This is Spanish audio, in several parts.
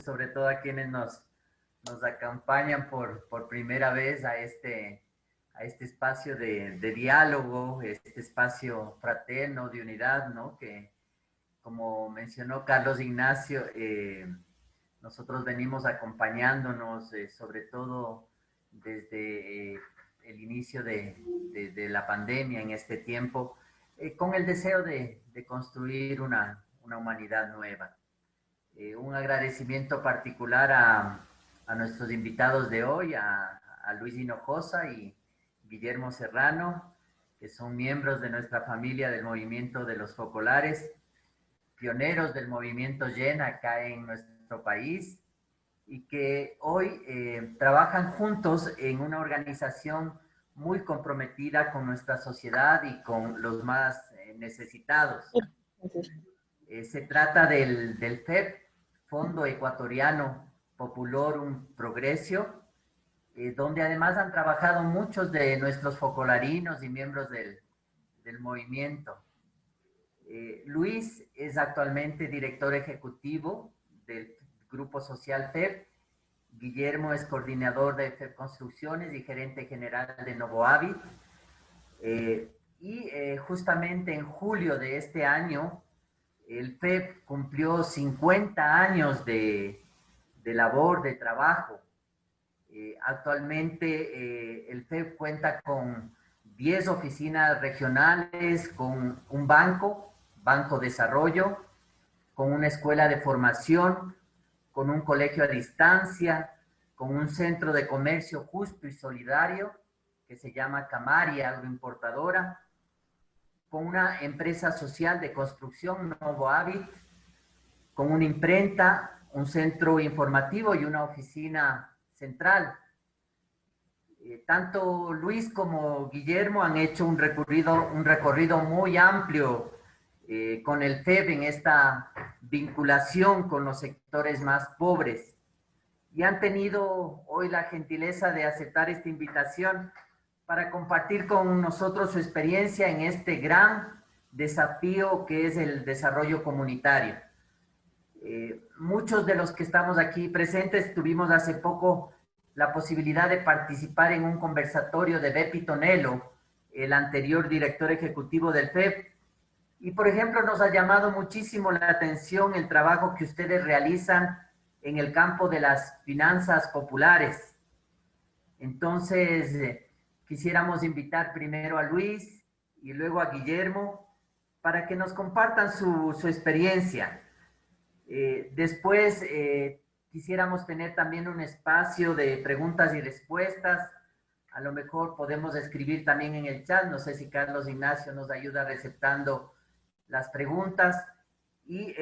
sobre todo a quienes nos acompañan por primera vez a este espacio de diálogo, este espacio fraterno, de unidad, ¿no? Que, como mencionó Carlos Ignacio, nosotros venimos acompañándonos, sobre todo desde el inicio de la pandemia en este tiempo, con el deseo de construir una humanidad nueva. Un agradecimiento particular a nuestros invitados de hoy, a Luis Hinojosa y Guillermo Serrano, que son miembros de nuestra familia del movimiento de los focolares, pioneros del movimiento YEN acá en nuestro país, y que hoy trabajan juntos en una organización muy comprometida con nuestra sociedad y con los más necesitados. Se trata del FEP, Fondo Ecuatoriano Populorum Progressio, donde además han trabajado muchos de nuestros focolarinos y miembros del movimiento. Luis es actualmente director ejecutivo del Grupo Social FEP. Guillermo es coordinador de FEP Construcciones y gerente general de Novoavit. Justamente en julio de este año, el FEP cumplió 50 años de labor, de trabajo. Actualmente el FEP cuenta con 10 oficinas regionales, con un Banco Desarrollo, con una escuela de formación, con un colegio a distancia, con un centro de comercio justo y solidario que se llama Camaria Agroimportadora, con una empresa social de construcción, Novoavit, con una imprenta, un centro informativo y una oficina central. Tanto Luis como Guillermo han hecho un recorrido muy amplio con el FEB en esta vinculación con los sectores más pobres, y han tenido hoy la gentileza de aceptar esta invitación para compartir con nosotros su experiencia en este gran desafío que es el desarrollo comunitario. Muchos de los que estamos aquí presentes tuvimos hace poco la posibilidad de participar en un conversatorio de Bepi Tonelo, el anterior director ejecutivo del FEP, y por ejemplo nos ha llamado muchísimo la atención el trabajo que ustedes realizan en el campo de las finanzas populares. Entonces, quisiéramos invitar primero a Luis y luego a Guillermo para que nos compartan su experiencia. Después, quisiéramos tener también un espacio de preguntas y respuestas. A lo mejor podemos escribir también en el chat. No sé si Carlos Ignacio nos ayuda receptando las preguntas. Y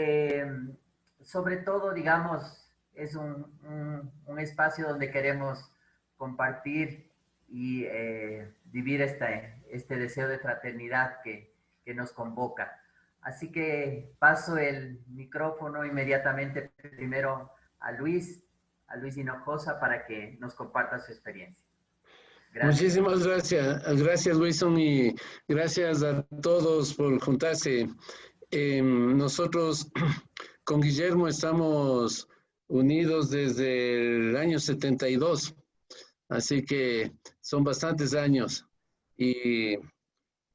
sobre todo, digamos, es un espacio donde queremos compartir y vivir este deseo de fraternidad que nos convoca. Así que paso el micrófono inmediatamente primero a Luis Hinojosa para que nos comparta su experiencia. Gracias. Muchísimas gracias Wilson, y gracias a todos por juntarse. Nosotros con Guillermo estamos unidos desde el año 72, así que son bastantes años, y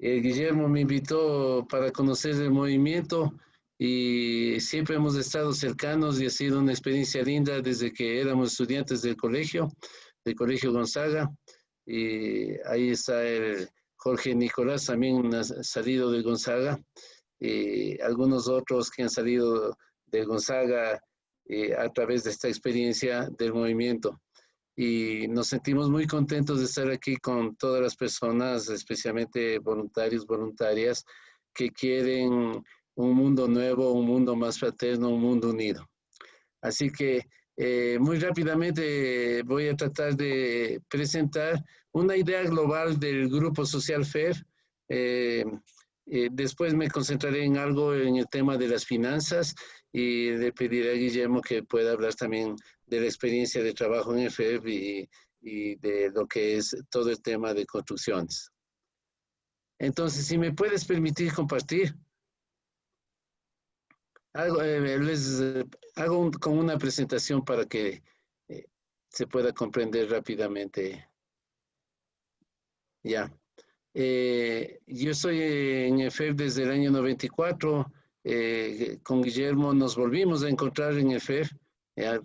Guillermo me invitó para conocer el movimiento y siempre hemos estado cercanos y ha sido una experiencia linda desde que éramos estudiantes del Colegio Gonzaga. Y ahí está el Jorge Nicolás, también ha salido de Gonzaga, y algunos otros que han salido de Gonzaga a través de esta experiencia del movimiento. Y nos sentimos muy contentos de estar aquí con todas las personas, especialmente voluntarios, voluntarias, que quieren un mundo nuevo, un mundo más fraterno, un mundo unido. Así que muy rápidamente voy a tratar de presentar una idea global del Grupo Social FEB. Después me concentraré en algo en el tema de las finanzas y le pediré a Guillermo que pueda hablar también de la experiencia de trabajo en el FEB y de lo que es todo el tema de construcciones. Entonces, si me puedes permitir compartir. Les hago con una presentación para que se pueda comprender rápidamente. Ya. Yo estoy en EFEF desde el año 94. Con Guillermo nos volvimos a encontrar en EFEF.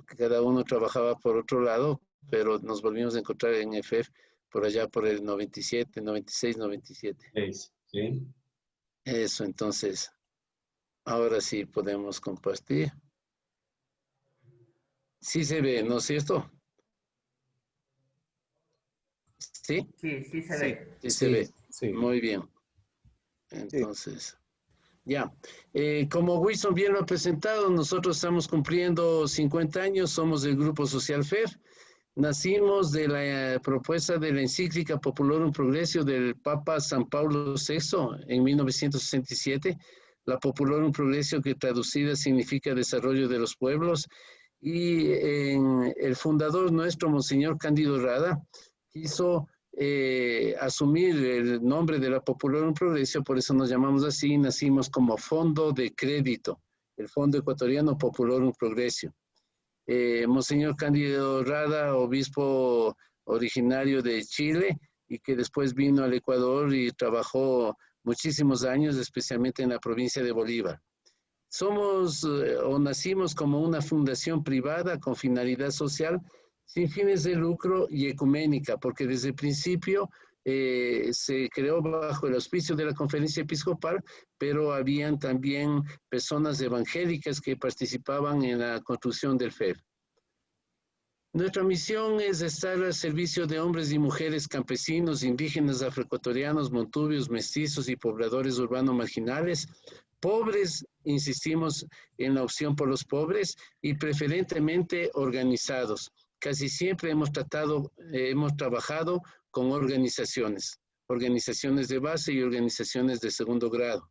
Cada uno trabajaba por otro lado, pero nos volvimos a encontrar en EFEF por allá por el 97, 96, 97. Sí. Eso, entonces, ahora sí podemos compartir. Sí se ve, ¿no es cierto? ¿Sí? Sí, sí se ve. Sí se ve. Sí. Muy bien. Entonces, ya. Como Wilson bien lo ha presentado, nosotros estamos cumpliendo 50 años, somos del Grupo Social FEF. Nacimos de la propuesta de la encíclica Populorum Progressio del Papa San Pablo VI en 1967. La Populorum Progressio, que traducida significa desarrollo de los pueblos. Y el fundador nuestro, Monseñor Cándido Rada, quiso asumir el nombre de la Populorum Progressio, por eso nos llamamos así, nacimos como Fondo de Crédito, el Fondo Ecuatoriano Populorum Progressio. Monseñor Cándido Rada, obispo originario de Chile y que después vino al Ecuador y trabajó muchísimos años, especialmente en la provincia de Bolívar. Somos o nacimos como una fundación privada con finalidad social, sin fines de lucro y ecuménica, porque desde el principio se creó bajo el auspicio de la Conferencia Episcopal, pero habían también personas evangélicas que participaban en la construcción del FEF. Nuestra misión es estar al servicio de hombres y mujeres campesinos, indígenas, afroecuatorianos, montubios, mestizos y pobladores urbanos marginales, pobres, insistimos en la opción por los pobres, y preferentemente organizados. Casi siempre hemos trabajado con organizaciones de base y organizaciones de segundo grado.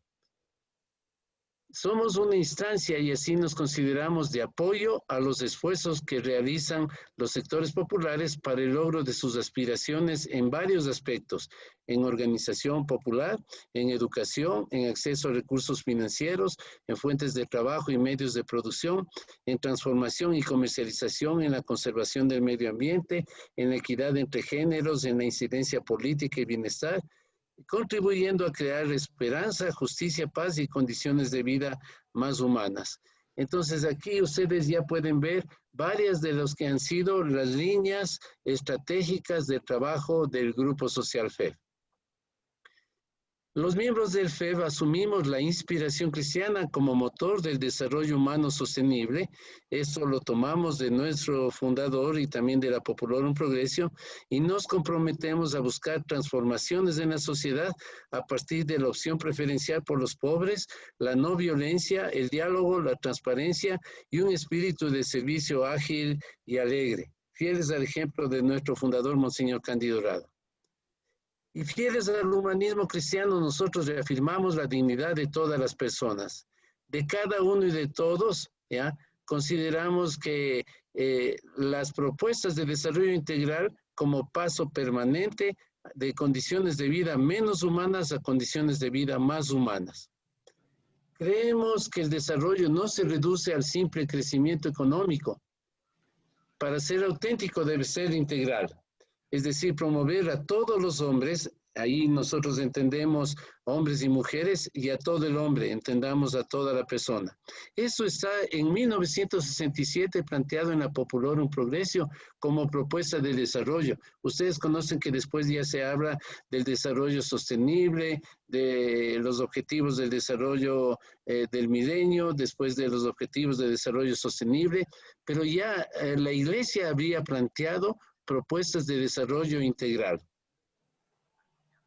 Somos una instancia y así nos consideramos de apoyo a los esfuerzos que realizan los sectores populares para el logro de sus aspiraciones en varios aspectos, en organización popular, en educación, en acceso a recursos financieros, en fuentes de trabajo y medios de producción, en transformación y comercialización, en la conservación del medio ambiente, en la equidad entre géneros, en la incidencia política y bienestar, contribuyendo a crear esperanza, justicia, paz y condiciones de vida más humanas. Entonces aquí ustedes ya pueden ver varias de las que han sido las líneas estratégicas de trabajo del Grupo Social FEF. Los miembros del FEF asumimos la inspiración cristiana como motor del desarrollo humano sostenible. Esto lo tomamos de nuestro fundador y también de la Populorum Progressio, y nos comprometemos a buscar transformaciones en la sociedad a partir de la opción preferencial por los pobres, la no violencia, el diálogo, la transparencia y un espíritu de servicio ágil y alegre, fieles al ejemplo de nuestro fundador, Monseñor Cándido Rada. Y fieles al humanismo cristiano, nosotros reafirmamos la dignidad de todas las personas, de cada uno y de todos, ¿ya? Consideramos que las propuestas de desarrollo integral como paso permanente de condiciones de vida menos humanas a condiciones de vida más humanas. Creemos que el desarrollo no se reduce al simple crecimiento económico. Para ser auténtico debe ser integral. Es decir, promover a todos los hombres, ahí nosotros entendemos hombres y mujeres, y a todo el hombre, entendamos a toda la persona. Eso está en 1967 planteado en la Populorum Progressio como propuesta de desarrollo. Ustedes conocen que después ya se habla del desarrollo sostenible, de los objetivos del desarrollo del milenio, después de los objetivos de desarrollo sostenible, pero ya la Iglesia había planteado propuestas de desarrollo integral.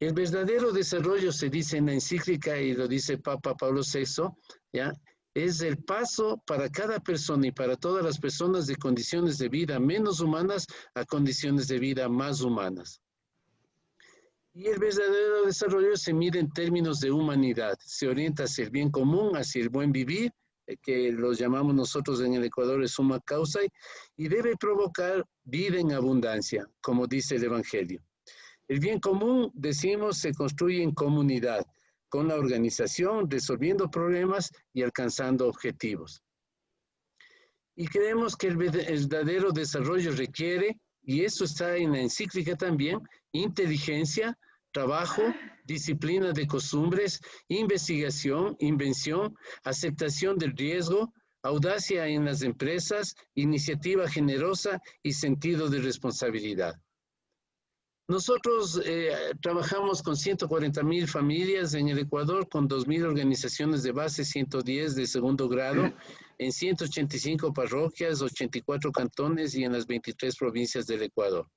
El verdadero desarrollo, se dice en la encíclica y lo dice Papa Pablo VI, ¿ya? Es el paso para cada persona y para todas las personas de condiciones de vida menos humanas a condiciones de vida más humanas. Y el verdadero desarrollo se mide en términos de humanidad, se orienta hacia el bien común, hacia el buen vivir, que los llamamos nosotros en el Ecuador es summa causae, y debe provocar vida en abundancia, como dice el Evangelio. El bien común, decimos, se construye en comunidad con la organización, resolviendo problemas y alcanzando objetivos. Y creemos que el verdadero desarrollo requiere, y eso está en la encíclica también, inteligencia, trabajo, disciplina de costumbres, investigación, invención, aceptación del riesgo, audacia en las empresas, iniciativa generosa y sentido de responsabilidad. Nosotros trabajamos con 140,000 familias en el Ecuador, con 2,000 organizaciones de base, 110 de segundo grado, en 185 parroquias, 84 cantones y en las 23 provincias del Ecuador.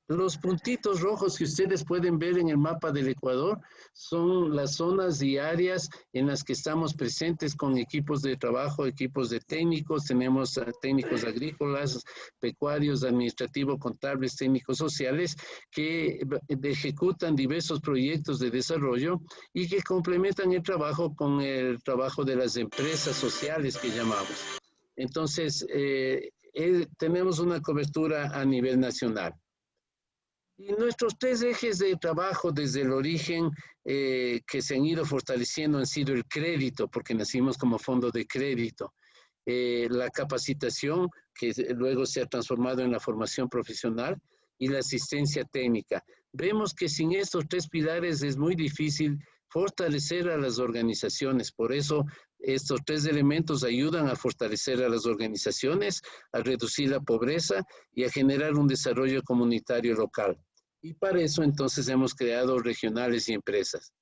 Los puntitos rojos que ustedes pueden ver en el mapa del Ecuador son las zonas y áreas en las que estamos presentes con equipos de trabajo, equipos de técnicos. Tenemos técnicos agrícolas, pecuarios, administrativos, contables, técnicos sociales que ejecutan diversos proyectos de desarrollo y que complementan el trabajo con el trabajo de las empresas sociales que llamamos. Entonces, tenemos una cobertura a nivel nacional. Y nuestros 3 ejes de trabajo desde el origen que se han ido fortaleciendo han sido el crédito, porque nacimos como fondo de crédito, la capacitación, que luego se ha transformado en la formación profesional, y la asistencia técnica. Vemos que sin estos 3 pilares es muy difícil fortalecer a las organizaciones. Por eso estos 3 elementos ayudan a fortalecer a las organizaciones, a reducir la pobreza y a generar un desarrollo comunitario local. Y para eso entonces hemos creado regionales y empresas.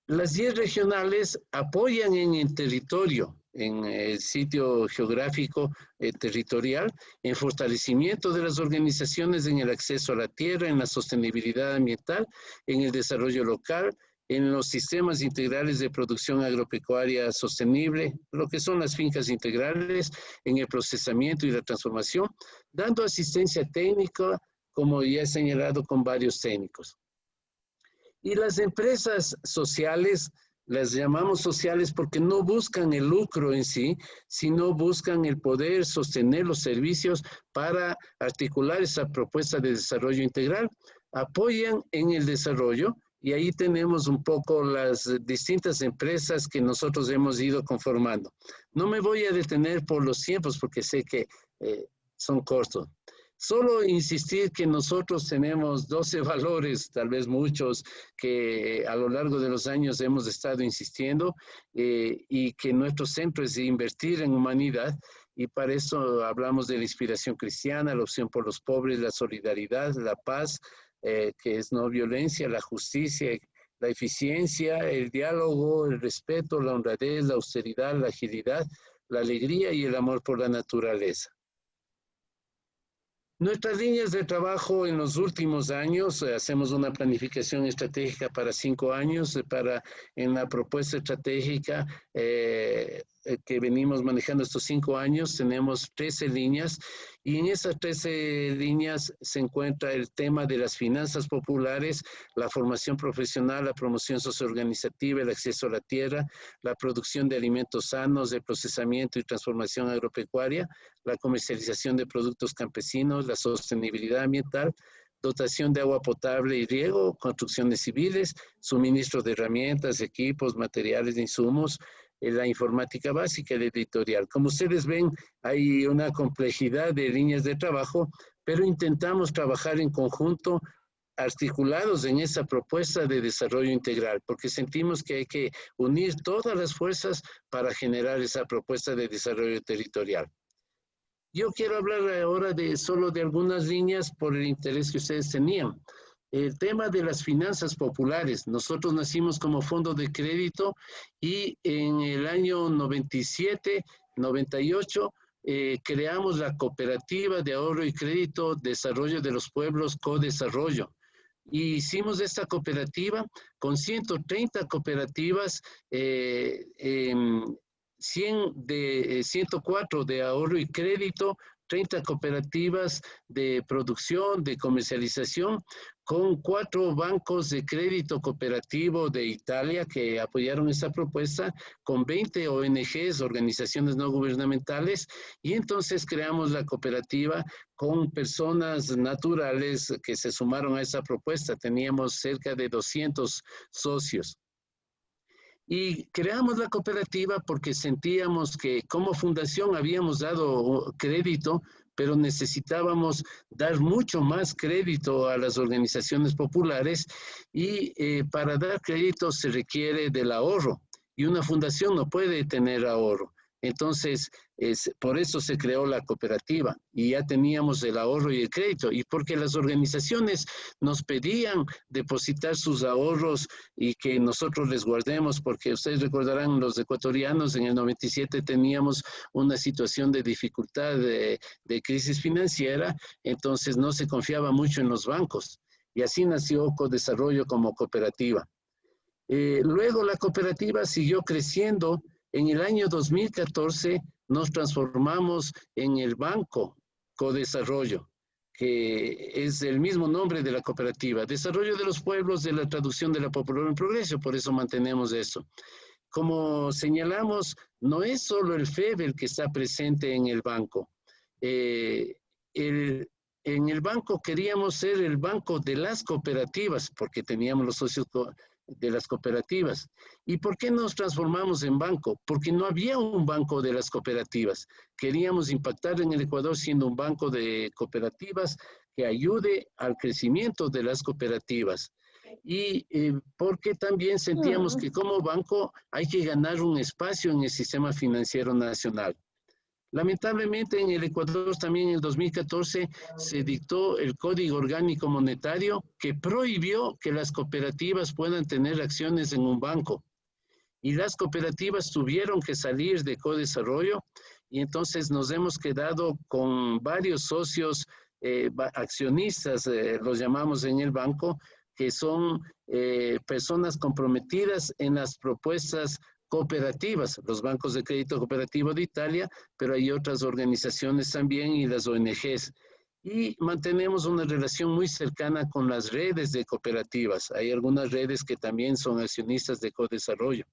Las 10 regionales apoyan en el territorio, en el sitio geográfico territorial, en fortalecimiento de las organizaciones en el acceso a la tierra, en la sostenibilidad ambiental, en el desarrollo local, en los sistemas integrales de producción agropecuaria sostenible, lo que son las fincas integrales, en el procesamiento y la transformación, dando asistencia técnica, como ya he señalado, con varios técnicos. Y las empresas sociales, las llamamos sociales porque no buscan el lucro en sí, sino buscan el poder sostener los servicios para articular esa propuesta de desarrollo integral. Apoyan en el desarrollo y ahí tenemos un poco las distintas empresas que nosotros hemos ido conformando. No me voy a detener por los tiempos porque sé que son cortos. Solo insistir que nosotros tenemos 12 valores, tal vez muchos, que a lo largo de los años hemos estado insistiendo y que nuestro centro es de invertir en humanidad y para eso hablamos de la inspiración cristiana, la opción por los pobres, la solidaridad, la paz, que es no violencia, la justicia, la eficiencia, el diálogo, el respeto, la honradez, la austeridad, la agilidad, la alegría y el amor por la naturaleza. Nuestras líneas de trabajo en los últimos años, hacemos una planificación estratégica para 5 años, en la propuesta estratégica que venimos manejando estos 5 años, tenemos 13 líneas y en esas 13 líneas se encuentra el tema de las finanzas populares, la formación profesional, la promoción socioorganizativa, el acceso a la tierra, la producción de alimentos sanos, el procesamiento y transformación agropecuaria, la comercialización de productos campesinos, la sostenibilidad ambiental, dotación de agua potable y riego, construcciones civiles, suministro de herramientas, equipos, materiales, insumos, la informática básica, el editorial. Como ustedes ven, hay una complejidad de líneas de trabajo, pero intentamos trabajar en conjunto, articulados en esa propuesta de desarrollo integral, porque sentimos que hay que unir todas las fuerzas para generar esa propuesta de desarrollo territorial. Yo quiero hablar ahora solo de algunas líneas por el interés que ustedes tenían. El tema de las finanzas populares. Nosotros nacimos como fondo de crédito y en el año 97, 98, creamos la Cooperativa de Ahorro y Crédito Desarrollo de los Pueblos Codesarrollo. Y hicimos esta cooperativa con 130 cooperativas, 104 de ahorro y crédito, 30 cooperativas de producción, de comercialización, con 4 bancos de crédito cooperativo de Italia que apoyaron esta propuesta, con 20 ONGs, organizaciones no gubernamentales, y entonces creamos la cooperativa con personas naturales que se sumaron a esa propuesta. Teníamos cerca de 200 socios. Y creamos la cooperativa porque sentíamos que como fundación habíamos dado crédito, pero necesitábamos dar mucho más crédito a las organizaciones populares y para dar crédito se requiere del ahorro y una fundación no puede tener ahorro. Entonces, por eso se creó la cooperativa y ya teníamos el ahorro y el crédito y porque las organizaciones nos pedían depositar sus ahorros y que nosotros les guardemos, porque ustedes recordarán, los ecuatorianos en el 97 teníamos una situación de dificultad de crisis financiera, entonces no se confiaba mucho en los bancos y así nació Codesarrollo como cooperativa. Luego la cooperativa siguió creciendo. En el año 2014 nos transformamos en el Banco Codesarrollo, que es el mismo nombre de la cooperativa, Desarrollo de los Pueblos, de la traducción de la Popular en Progreso, por eso mantenemos eso. Como señalamos, no es solo el FEB el que está presente en el banco. En el banco queríamos ser el banco de las cooperativas, porque teníamos los socios de las cooperativas. ¿Y por qué nos transformamos en banco? Porque no había un banco de las cooperativas. Queríamos impactar en el Ecuador siendo un banco de cooperativas que ayude al crecimiento de las cooperativas. Y porque también sentíamos que como banco hay que ganar un espacio en el sistema financiero nacional. Lamentablemente en el Ecuador también en el 2014 se dictó el Código Orgánico Monetario que prohibió que las cooperativas puedan tener acciones en un banco. Y las cooperativas tuvieron que salir de Codesarrollo y entonces nos hemos quedado con varios socios accionistas, los llamamos en el banco, que son personas comprometidas en las propuestas cooperativas, los bancos de crédito cooperativo de Italia, pero hay otras organizaciones también y las ONGs. Y mantenemos una relación muy cercana con las redes de cooperativas. Hay algunas redes que también son accionistas de Codesarrollo.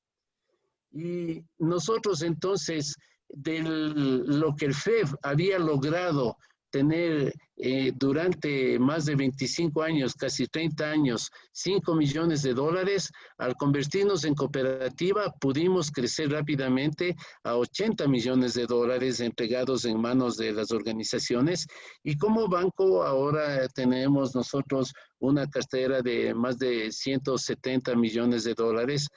Y nosotros entonces, de lo que el FEB había logrado tener durante más de 25 años, casi 30 años, 5 millones de dólares, al convertirnos en cooperativa pudimos crecer rápidamente a 80 millones de dólares entregados en manos de las organizaciones y como banco ahora tenemos nosotros una cartera de más de 170 millones de dólares.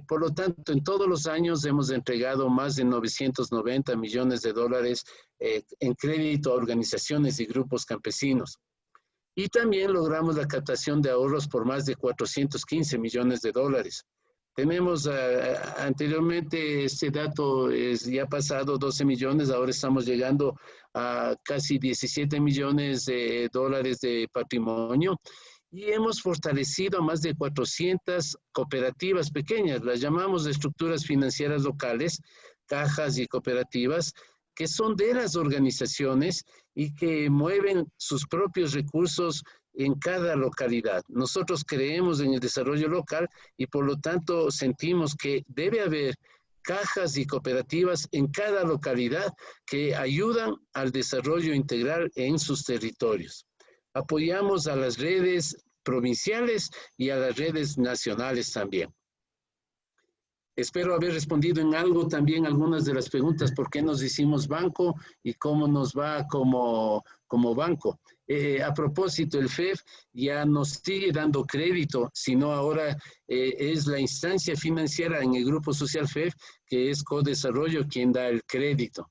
Por lo tanto, en todos los años hemos entregado más de 990 millones de dólares en crédito a organizaciones y grupos campesinos. Y también logramos la captación de ahorros por más de 415 millones de dólares. Tenemos anteriormente, este dato ya pasado 12 millones, ahora estamos llegando a casi 17 millones de dólares de patrimonio. Y hemos fortalecido a más de 400 cooperativas pequeñas, las llamamos de estructuras financieras locales, cajas y cooperativas, que son de las organizaciones y que mueven sus propios recursos en cada localidad. Nosotros creemos en el desarrollo local y por lo tanto sentimos que debe haber cajas y cooperativas en cada localidad que ayudan al desarrollo integral en sus territorios. Apoyamos a las redes provinciales y a las redes nacionales también. Espero haber respondido en algo también algunas de las preguntas, por qué nos hicimos banco y cómo nos va como banco. A propósito, el FEB ya nos sigue dando crédito, sino ahora es la instancia financiera en el Grupo Social FEB, que es Codesarrollo, quien da el crédito.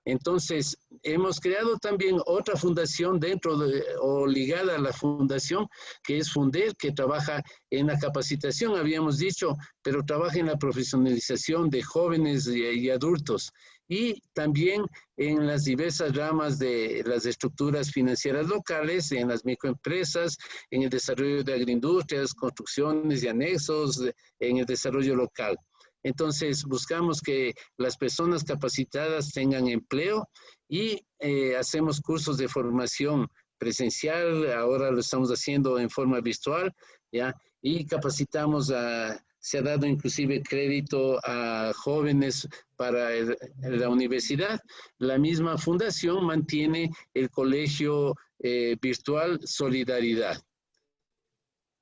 Entonces, hemos creado también otra fundación dentro o ligada a la fundación, que es Funder, que trabaja en la capacitación, habíamos dicho, pero trabaja en la profesionalización de jóvenes y adultos. Y también en las diversas ramas de las estructuras financieras locales, en las microempresas, en el desarrollo de agroindustrias, construcciones y anexos, en el desarrollo local. Entonces, buscamos que las personas capacitadas tengan empleo y hacemos cursos de formación presencial, ahora lo estamos haciendo en forma virtual, ¿ya? Y capacitamos se ha dado inclusive crédito a jóvenes para la universidad. La misma fundación mantiene el colegio virtual Solidaridad.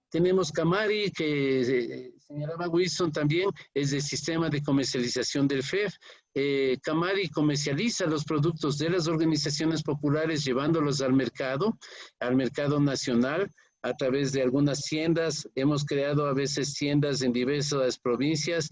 Tenemos Camari, que señalaba Wilson también, es el sistema de comercialización del FEF. Camari comercializa los productos de las organizaciones populares llevándolos al mercado nacional, a través de algunas tiendas. Hemos creado a veces tiendas en diversas provincias.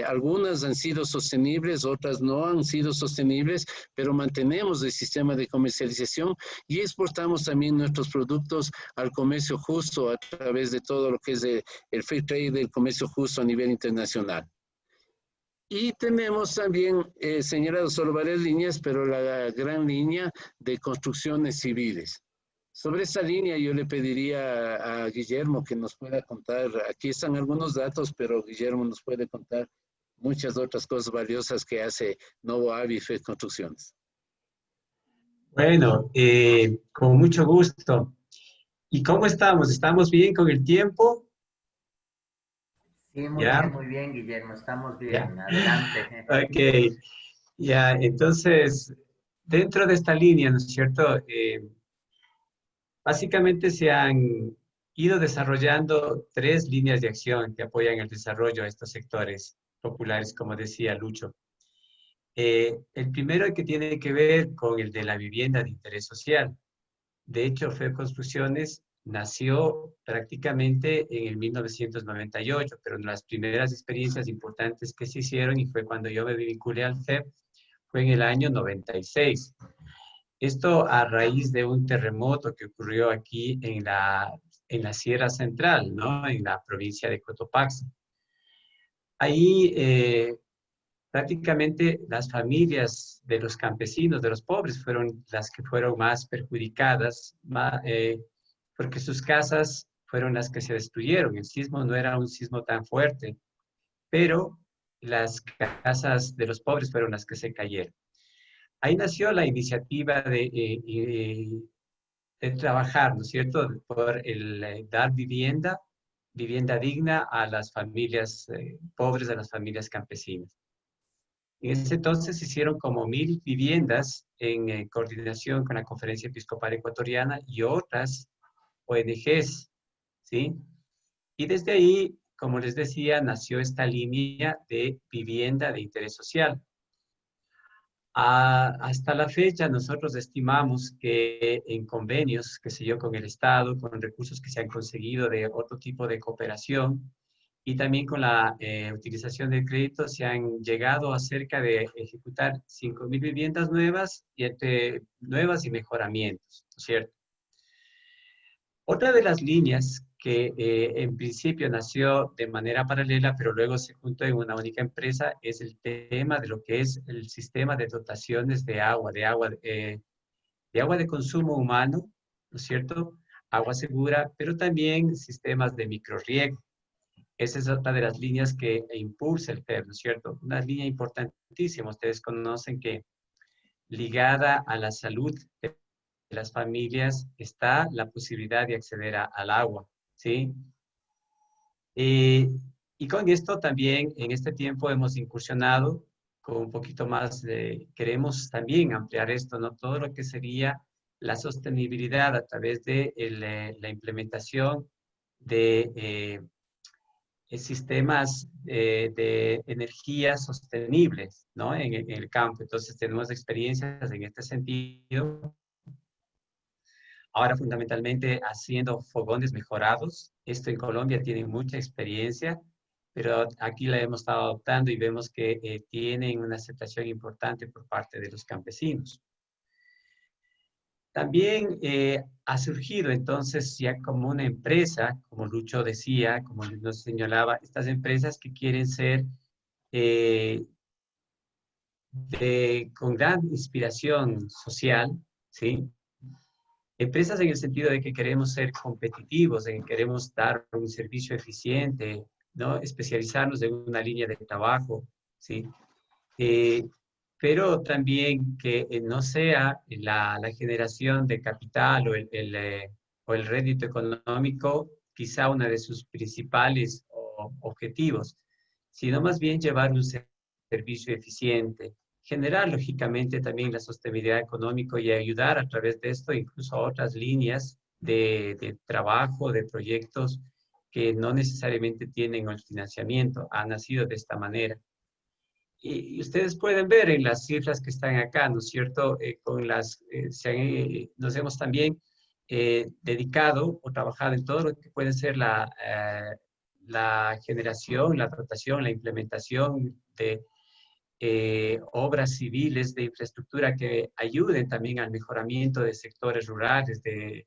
Algunas han sido sostenibles, otras no han sido sostenibles, pero mantenemos el sistema de comercialización y exportamos también nuestros productos al comercio justo a través de todo lo que es el free trade, el comercio justo a nivel internacional. Y tenemos también señalado solo varias líneas, pero la gran línea de construcciones civiles. Sobre esta línea yo le pediría a Guillermo que nos pueda contar, aquí están algunos datos, pero Guillermo nos puede contar muchas otras cosas valiosas que hace Novo Avife Construcciones. Bueno, con mucho gusto. ¿Y cómo estamos? ¿Estamos bien con el tiempo? Sí, ¿Ya? muy bien, Guillermo, estamos bien, ¿Ya? adelante. Ok, ya, entonces, dentro de esta línea, ¿no es cierto? Básicamente se han ido desarrollando 3 líneas de acción que apoyan el desarrollo de estos sectores populares, como decía Lucho. El primero que tiene que ver con el de la vivienda de interés social. De hecho, FEB Construcciones nació prácticamente en el 1998, pero las primeras experiencias importantes que se hicieron, y fue cuando yo me vinculé al FEB, fue en el año 96. Esto a raíz de un terremoto que ocurrió aquí en la Sierra Central, ¿no? En la provincia de Cotopaxi. Ahí prácticamente las familias de los campesinos, de los pobres, fueron las que fueron más perjudicadas, porque sus casas fueron las que se destruyeron. El sismo no era un sismo tan fuerte, pero las casas de los pobres fueron las que se cayeron. Ahí nació la iniciativa de trabajar, ¿no es cierto?, por dar vivienda digna a las familias pobres, a las familias campesinas. En ese entonces se hicieron como 1000 viviendas en coordinación con la Conferencia Episcopal Ecuatoriana y otras ONGs, ¿sí? Y desde ahí, como les decía, nació esta línea de vivienda de interés social. Hasta la fecha, nosotros estimamos que en convenios, qué sé yo, con el Estado, con recursos que se han conseguido de otro tipo de cooperación, y también con la utilización del crédito se han llegado a cerca de ejecutar 5.000 viviendas nuevas y entre nuevas y mejoramientos, ¿no es cierto? Otra de las líneas que en principio nació de manera paralela, pero luego se juntó en una única empresa, es el tema de lo que es el sistema de dotaciones de agua de consumo humano, ¿no es cierto? Agua segura, pero también sistemas de microrriego. Esa es otra de las líneas que impulsa el FEB, ¿no es cierto? Una línea importantísima. Ustedes conocen que ligada a la salud de las familias está la posibilidad de acceder al agua, ¿sí? Y con esto también en este tiempo hemos incursionado con un poquito más queremos también ampliar esto, ¿no? Todo lo que sería la sostenibilidad a través de la implementación de sistemas de energía sostenibles, ¿no? En el campo. Entonces tenemos experiencias en este sentido. Ahora fundamentalmente haciendo fogones mejorados. Esto en Colombia tiene mucha experiencia, pero aquí la hemos estado adoptando y vemos que tienen una aceptación importante por parte de los campesinos. También ha surgido entonces ya como una empresa, como Lucho decía, como nos señalaba, estas empresas que quieren ser con gran inspiración social, ¿sí? Empresas en el sentido de que queremos ser competitivos, de que queremos dar un servicio eficiente, ¿no? Especializarnos en una línea de trabajo, ¿sí? pero también que no sea la generación de capital o el rédito económico quizá uno de sus principales objetivos, sino más bien llevar un servicio eficiente, generar lógicamente también la sostenibilidad económica y ayudar a través de esto incluso a otras líneas de trabajo, de proyectos que no necesariamente tienen el financiamiento, han nacido de esta manera. Y ustedes pueden ver en las cifras que están acá, ¿no es cierto? Nos hemos también dedicado o trabajado en todo lo que puede ser la generación, la dotación, la implementación de obras civiles de infraestructura que ayuden también al mejoramiento de sectores rurales, de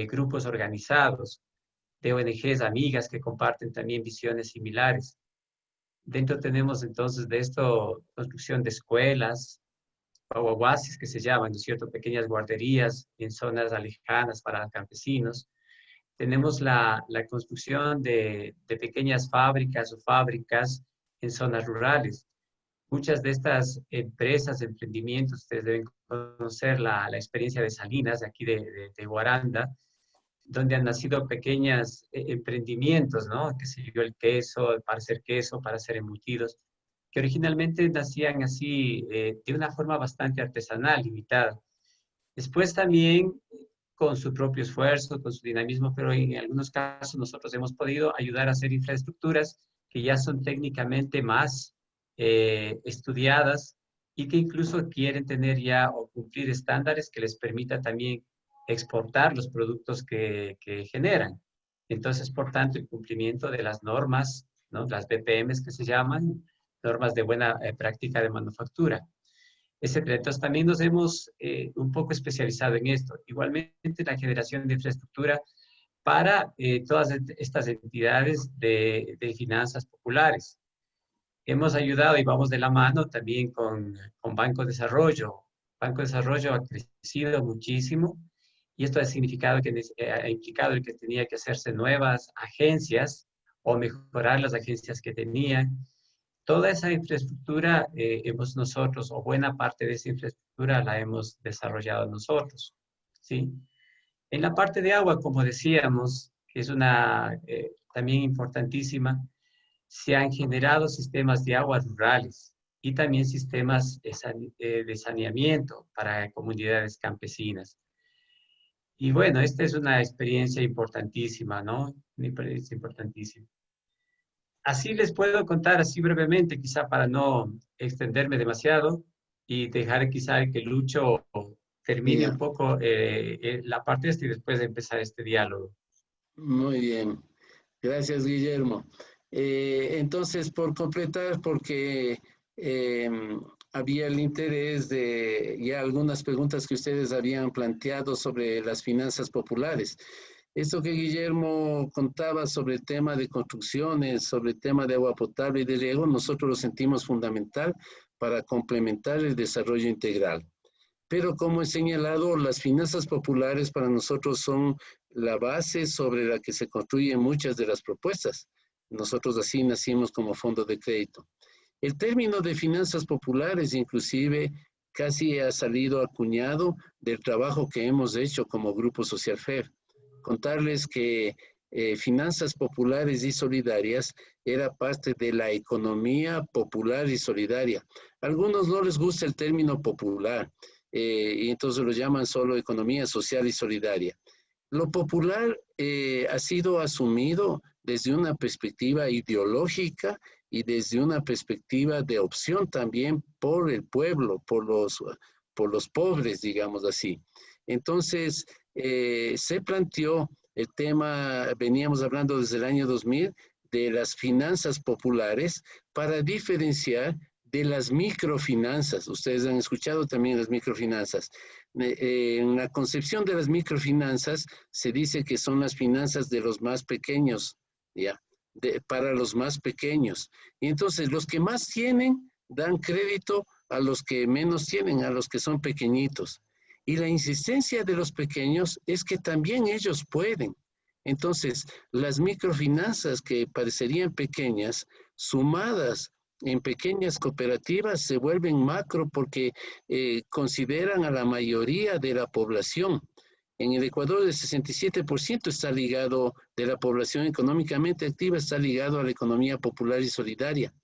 grupos organizados, de ONGs amigas que comparten también visiones similares. Dentro tenemos entonces de esto construcción de escuelas, o oasis que se llaman, ¿no es cierto? Pequeñas guarderías en zonas alejadas para campesinos. Tenemos la construcción de pequeñas fábricas o fábricas en zonas rurales. Muchas de estas empresas, emprendimientos, ustedes deben conocer la experiencia de Salinas, de aquí de Guaranda, donde han nacido pequeños emprendimientos, ¿no? Que se yo, el queso, para hacer embutidos, que originalmente nacían así de una forma bastante artesanal, limitada. Después también con su propio esfuerzo, con su dinamismo, pero en algunos casos nosotros hemos podido ayudar a hacer infraestructuras que ya son técnicamente más estudiadas y que incluso quieren tener ya o cumplir estándares que les permita también exportar los productos que generan. Entonces, por tanto, el cumplimiento de las normas, ¿no? Las BPMs que se llaman, normas de buena práctica de manufactura. Entonces, también nos hemos un poco especializado en esto. Igualmente, la generación de infraestructura para todas estas entidades de finanzas populares. Hemos ayudado y vamos de la mano también con Banco de Desarrollo. Banco de Desarrollo ha crecido muchísimo y esto ha implicado el que tenía que hacerse nuevas agencias o mejorar las agencias que tenían. Toda esa infraestructura hemos nosotros, o buena parte de esa infraestructura la hemos desarrollado nosotros, ¿sí? En la parte de agua, como decíamos, que es una también importantísima, se han generado sistemas de aguas rurales y también sistemas de saneamiento para comunidades campesinas. Y bueno, esta es una experiencia importantísima, ¿no? Una experiencia importantísima. Así les puedo contar así brevemente, quizá para no extenderme demasiado y dejar quizá que Lucho termine un Ya, poco la parte esta y después de empezar este diálogo. muy bien. Gracias, Guillermo. Entonces, por completar, porque había el interés de ya algunas preguntas que ustedes habían planteado sobre las finanzas populares. Esto que Guillermo contaba sobre el tema de construcciones, sobre el tema de agua potable y de riego, nosotros lo sentimos fundamental para complementar el desarrollo integral. Pero como he señalado, las finanzas populares para nosotros son la base sobre la que se construyen muchas de las propuestas. Nosotros así nacimos como fondo de crédito. El término de finanzas populares inclusive casi ha salido acuñado del trabajo que hemos hecho como Grupo Social FER. Contarles que finanzas populares y solidarias era parte de la economía popular y solidaria. A algunos no les gusta el término popular, y entonces lo llaman solo economía social y solidaria. Lo popular ha sido asumido desde una perspectiva ideológica y desde una perspectiva de opción también por el pueblo, por los pobres, digamos así. Entonces, se planteó el tema, veníamos hablando desde el año 2000, de las finanzas populares para diferenciar de las microfinanzas. Ustedes han escuchado también las microfinanzas. En la concepción de las microfinanzas se dice que son las finanzas de los más pequeños, ¿ya? Para los más pequeños. Y entonces los que más tienen dan crédito a los que menos tienen, a los que son pequeñitos. Y la insistencia de los pequeños es que también ellos pueden. Entonces, las microfinanzas que parecerían pequeñas, sumadas en pequeñas cooperativas se vuelven macro porque consideran a la mayoría de la población. En el Ecuador el 67% está ligado de la población económicamente activa, está ligado a la economía popular y solidaria.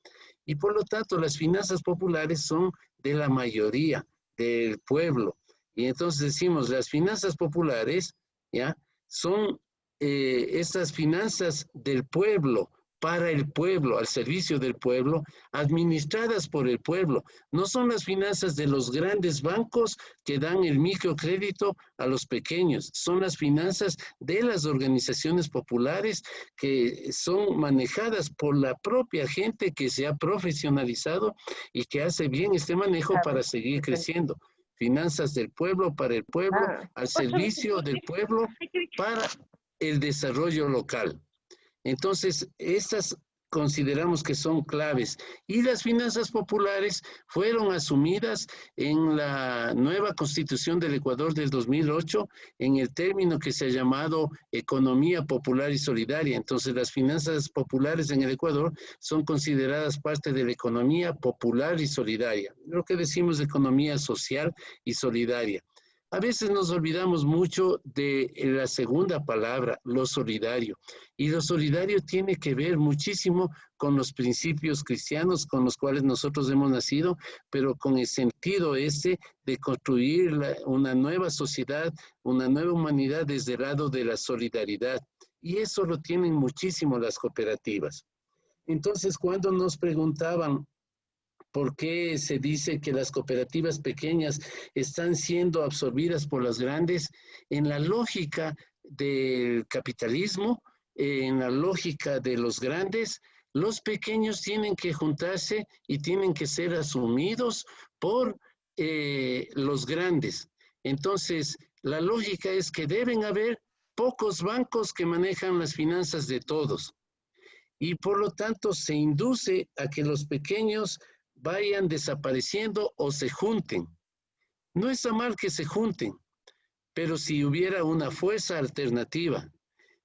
Y por lo tanto las finanzas populares son de la mayoría, del pueblo. Y entonces decimos, las finanzas populares, ¿ya?, son estas finanzas del pueblo, para el pueblo, al servicio del pueblo, administradas por el pueblo. No son las finanzas de los grandes bancos que dan el microcrédito a los pequeños, son las finanzas de las organizaciones populares que son manejadas por la propia gente que se ha profesionalizado y que hace bien este manejo para seguir creciendo. Finanzas del pueblo, para el pueblo, al servicio del pueblo, para el desarrollo local. Entonces, estas consideramos que son claves. Y las finanzas populares fueron asumidas en la nueva Constitución del Ecuador del 2008, en el término que se ha llamado economía popular y solidaria. Entonces, las finanzas populares en el Ecuador son consideradas parte de la economía popular y solidaria. Lo que decimos economía social y solidaria. A veces nos olvidamos mucho de la segunda palabra, lo solidario. Y lo solidario tiene que ver muchísimo con los principios cristianos con los cuales nosotros hemos nacido, pero con el sentido ese de construir una nueva sociedad, una nueva humanidad desde el lado de la solidaridad. Y eso lo tienen muchísimo las cooperativas. Entonces, cuando nos preguntaban, ¿por qué se dice que las cooperativas pequeñas están siendo absorbidas por las grandes? En la lógica del capitalismo, en la lógica de los grandes, los pequeños tienen que juntarse y tienen que ser asumidos por los grandes. Entonces, la lógica es que deben haber pocos bancos que manejan las finanzas de todos. Y por lo tanto, se induce a que los pequeños vayan desapareciendo o se junten. No está mal que se junten, pero si hubiera una fuerza alternativa.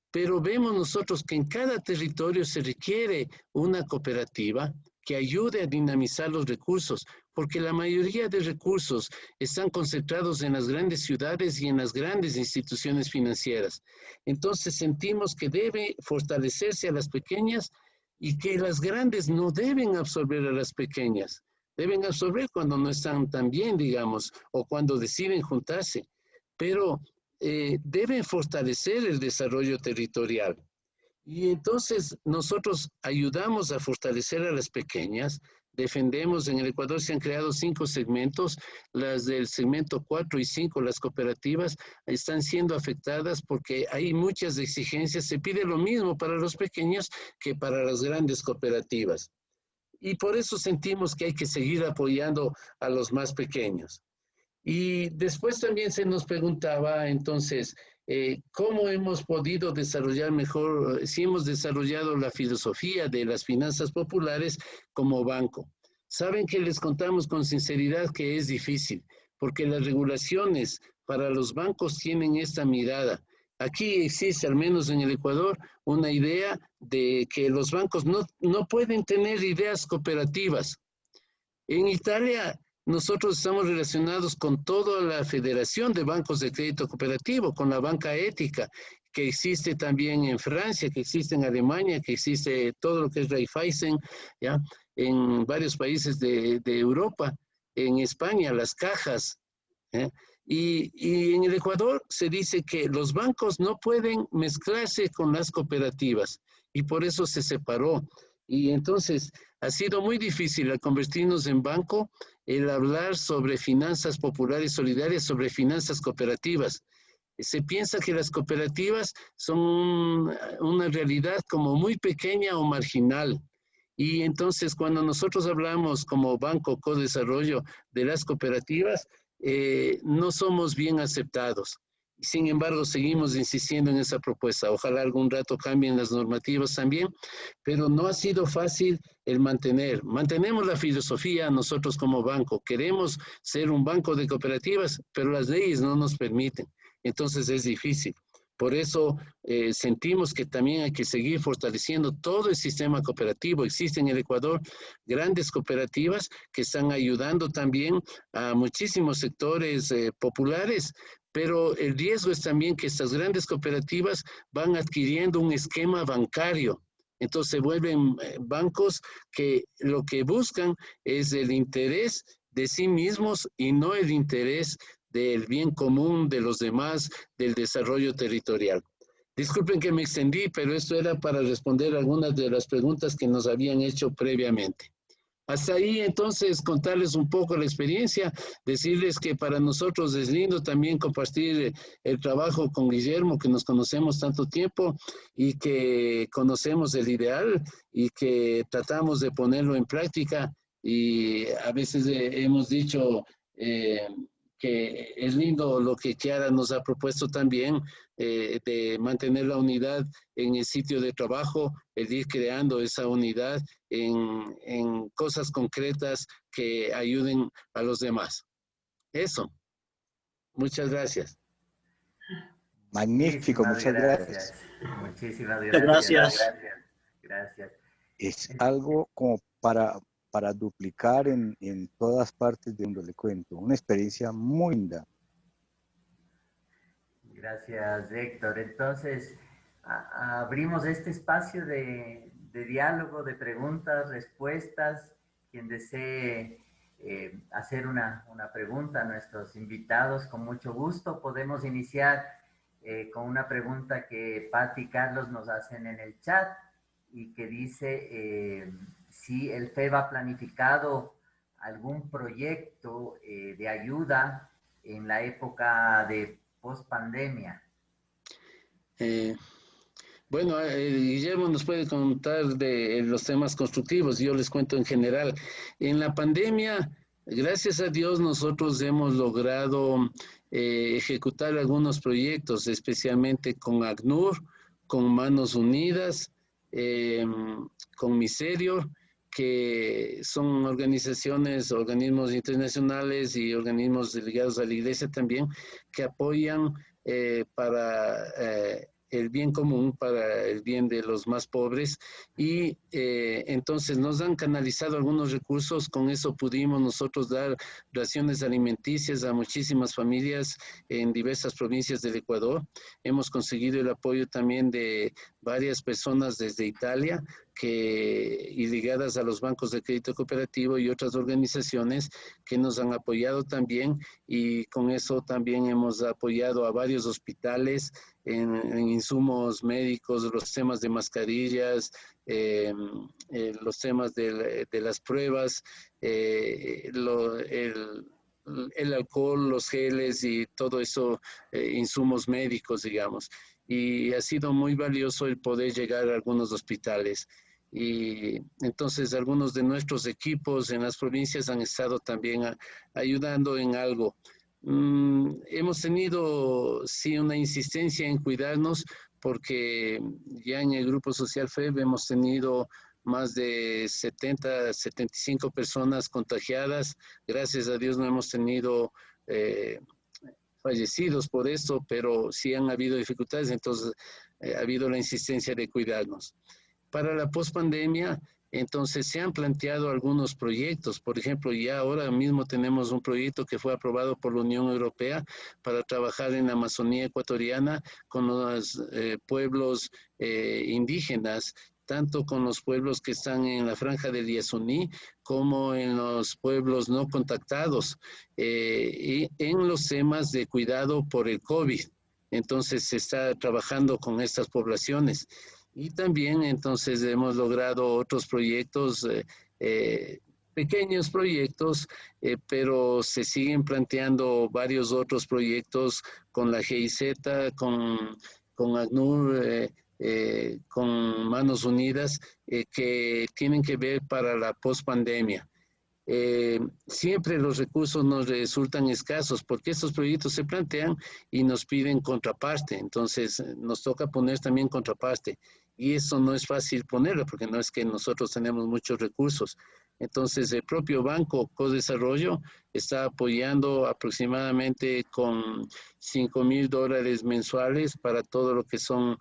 Pero vemos nosotros que en cada territorio se requiere una cooperativa que ayude a dinamizar los recursos, porque la mayoría de recursos están concentrados en las grandes ciudades y en las grandes instituciones financieras. Entonces sentimos que debe fortalecerse a las pequeñas y que las grandes no deben absorber a las pequeñas. Deben absorber cuando no están tan bien, digamos, o cuando deciden juntarse. Pero deben fortalecer el desarrollo territorial. Y entonces nosotros ayudamos a fortalecer a las pequeñas. Defendemos, en el Ecuador se han creado 5 segmentos, las del segmento 4 y 5, las cooperativas, están siendo afectadas porque hay muchas exigencias, se pide lo mismo para los pequeños que para las grandes cooperativas. Y por eso sentimos que hay que seguir apoyando a los más pequeños. Y después también se nos preguntaba, entonces, ¿cómo hemos podido desarrollar mejor, si hemos desarrollado la filosofía de las finanzas populares como banco? Saben que les contamos con sinceridad que es difícil, porque las regulaciones para los bancos tienen esta mirada. Aquí existe, al menos en el Ecuador, una idea de que los bancos no pueden tener ideas cooperativas. En Italia, nosotros estamos relacionados con toda la Federación de Bancos de Crédito Cooperativo, con la banca ética, que existe también en Francia, que existe en Alemania, que existe todo lo que es Raiffeisen, ¿ya?, en varios países de Europa, en España, las cajas, ¿eh? Y en el Ecuador se dice que los bancos no pueden mezclarse con las cooperativas y por eso se separó. Y entonces ha sido muy difícil al convertirnos en banco el hablar sobre finanzas populares solidarias, sobre finanzas cooperativas. Se piensa que las cooperativas son una realidad como muy pequeña o marginal. Y entonces cuando nosotros hablamos como Banco Codesarrollo de las cooperativas, no somos bien aceptados. Sin embargo, seguimos insistiendo en esa propuesta. Ojalá algún rato cambien las normativas también, pero no ha sido fácil el mantener. Mantenemos la filosofía nosotros como banco. Queremos ser un banco de cooperativas, pero las leyes no nos permiten. Entonces es difícil. Por eso sentimos que también hay que seguir fortaleciendo todo el sistema cooperativo. Existen en el Ecuador grandes cooperativas que están ayudando también a muchísimos sectores populares, pero el riesgo es también que estas grandes cooperativas van adquiriendo un esquema bancario. Entonces se vuelven bancos que lo que buscan es el interés de sí mismos y no el interés del bien común de los demás, del desarrollo territorial. Disculpen que me extendí, pero esto era para responder algunas de las preguntas que nos habían hecho previamente. Hasta ahí, entonces, contarles un poco la experiencia, decirles que para nosotros es lindo también compartir el trabajo con Guillermo, que nos conocemos tanto tiempo y que conocemos el ideal y que tratamos de ponerlo en práctica. Y a veces hemos dicho que es lindo lo que Chiara nos ha propuesto también, de mantener la unidad en el sitio de trabajo, el ir creando esa unidad en cosas concretas que ayuden a los demás. Eso. Muchas gracias. Magnífico, muchas gracias. Muchísimas Muchas gracias. gracias. Gracias. Es algo como para duplicar en todas partes de donde le cuento. Una experiencia muy linda. Gracias, Héctor. Entonces, abrimos este espacio de diálogo, de preguntas, respuestas. Quien desee hacer una pregunta a nuestros invitados, con mucho gusto. Podemos iniciar con una pregunta que Pati y Carlos nos hacen en el chat y que dice si el FEB ha planificado algún proyecto de ayuda en la época de post-pandemia. Bueno, Guillermo nos puede contar de los temas constructivos, yo les cuento en general. En la pandemia, gracias a Dios, nosotros hemos logrado ejecutar algunos proyectos, especialmente con ACNUR, con Manos Unidas, con Miserior, que son organismos internacionales y organismos ligados a la iglesia también, que apoyan para el bien común, para el bien de los más pobres, y entonces nos han canalizado algunos recursos. Con eso pudimos nosotros dar raciones alimenticias a muchísimas familias en diversas provincias del Ecuador. Hemos conseguido el apoyo también de varias personas desde Italia, y ligadas a los bancos de crédito cooperativo y otras organizaciones que nos han apoyado también, y con eso también hemos apoyado a varios hospitales en insumos médicos, los temas de mascarillas, los temas de las pruebas, el alcohol, los geles y todo eso, insumos médicos, digamos. Y ha sido muy valioso el poder llegar a algunos hospitales. Y entonces algunos de nuestros equipos en las provincias han estado también ayudando en algo. Hemos tenido, sí, una insistencia en cuidarnos, porque ya en el Grupo Social FEB hemos tenido más de 70, 75 personas contagiadas. Gracias a Dios no hemos tenido fallecidos por esto, pero sí han habido dificultades, entonces ha habido la insistencia de cuidarnos. Para la pospandemia, entonces se han planteado algunos proyectos. Por ejemplo, ya ahora mismo tenemos un proyecto que fue aprobado por la Unión Europea para trabajar en la Amazonía ecuatoriana con los pueblos indígenas, tanto con los pueblos que están en la franja del Yasuní como en los pueblos no contactados, y en los temas de cuidado por el COVID. Entonces se está trabajando con estas poblaciones. Y también entonces hemos logrado otros proyectos, pequeños proyectos, pero se siguen planteando varios otros proyectos con la GIZ, con ACNUR, con Manos Unidas, que tienen que ver para la pospandemia. Siempre los recursos nos resultan escasos porque estos proyectos se plantean y nos piden contraparte, entonces nos toca poner también contraparte, y eso no es fácil ponerlo porque no es que nosotros tenemos muchos recursos, Entonces, el propio Banco Codesarrollo está apoyando aproximadamente con $5,000 mensuales para todo lo que son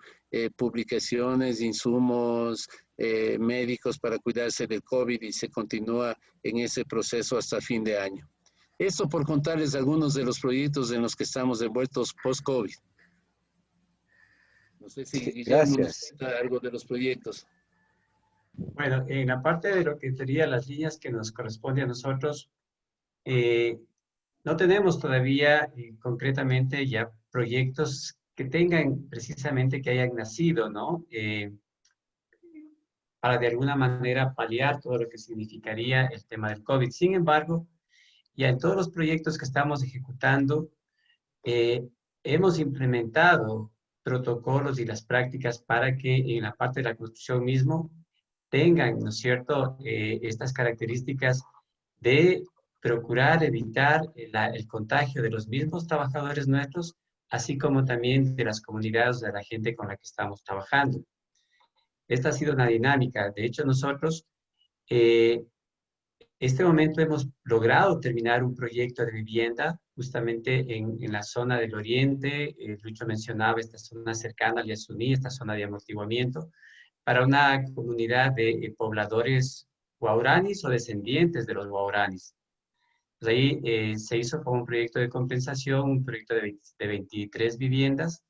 publicaciones, insumos médicos para cuidarse del COVID, y se continúa en ese proceso hasta fin de año. Esto por contarles algunos de los proyectos en los que estamos envueltos post-COVID. No sé si Guillermo necesita algo de los proyectos. Bueno, en la parte de lo que serían las líneas que nos corresponde a nosotros, no tenemos todavía concretamente ya proyectos que tengan precisamente que hayan nacido, ¿no? Para de alguna manera paliar todo lo que significaría el tema del COVID. Sin embargo, ya en todos los proyectos que estamos ejecutando, hemos implementado protocolos y las prácticas para que en la parte de la construcción mismo tengan, ¿no es cierto?, estas características de procurar evitar el contagio de los mismos trabajadores nuestros, así como también de las comunidades, de la gente con la que estamos trabajando. Esta ha sido una dinámica. De hecho, nosotros, este momento hemos logrado terminar un proyecto de vivienda justamente en la zona del oriente. Lucho mencionaba esta zona cercana al Yasuní, esta zona de amortiguamiento, para una comunidad de pobladores guauranis o descendientes de los guauranis. Pues ahí se hizo como un proyecto de compensación, un proyecto de 23 viviendas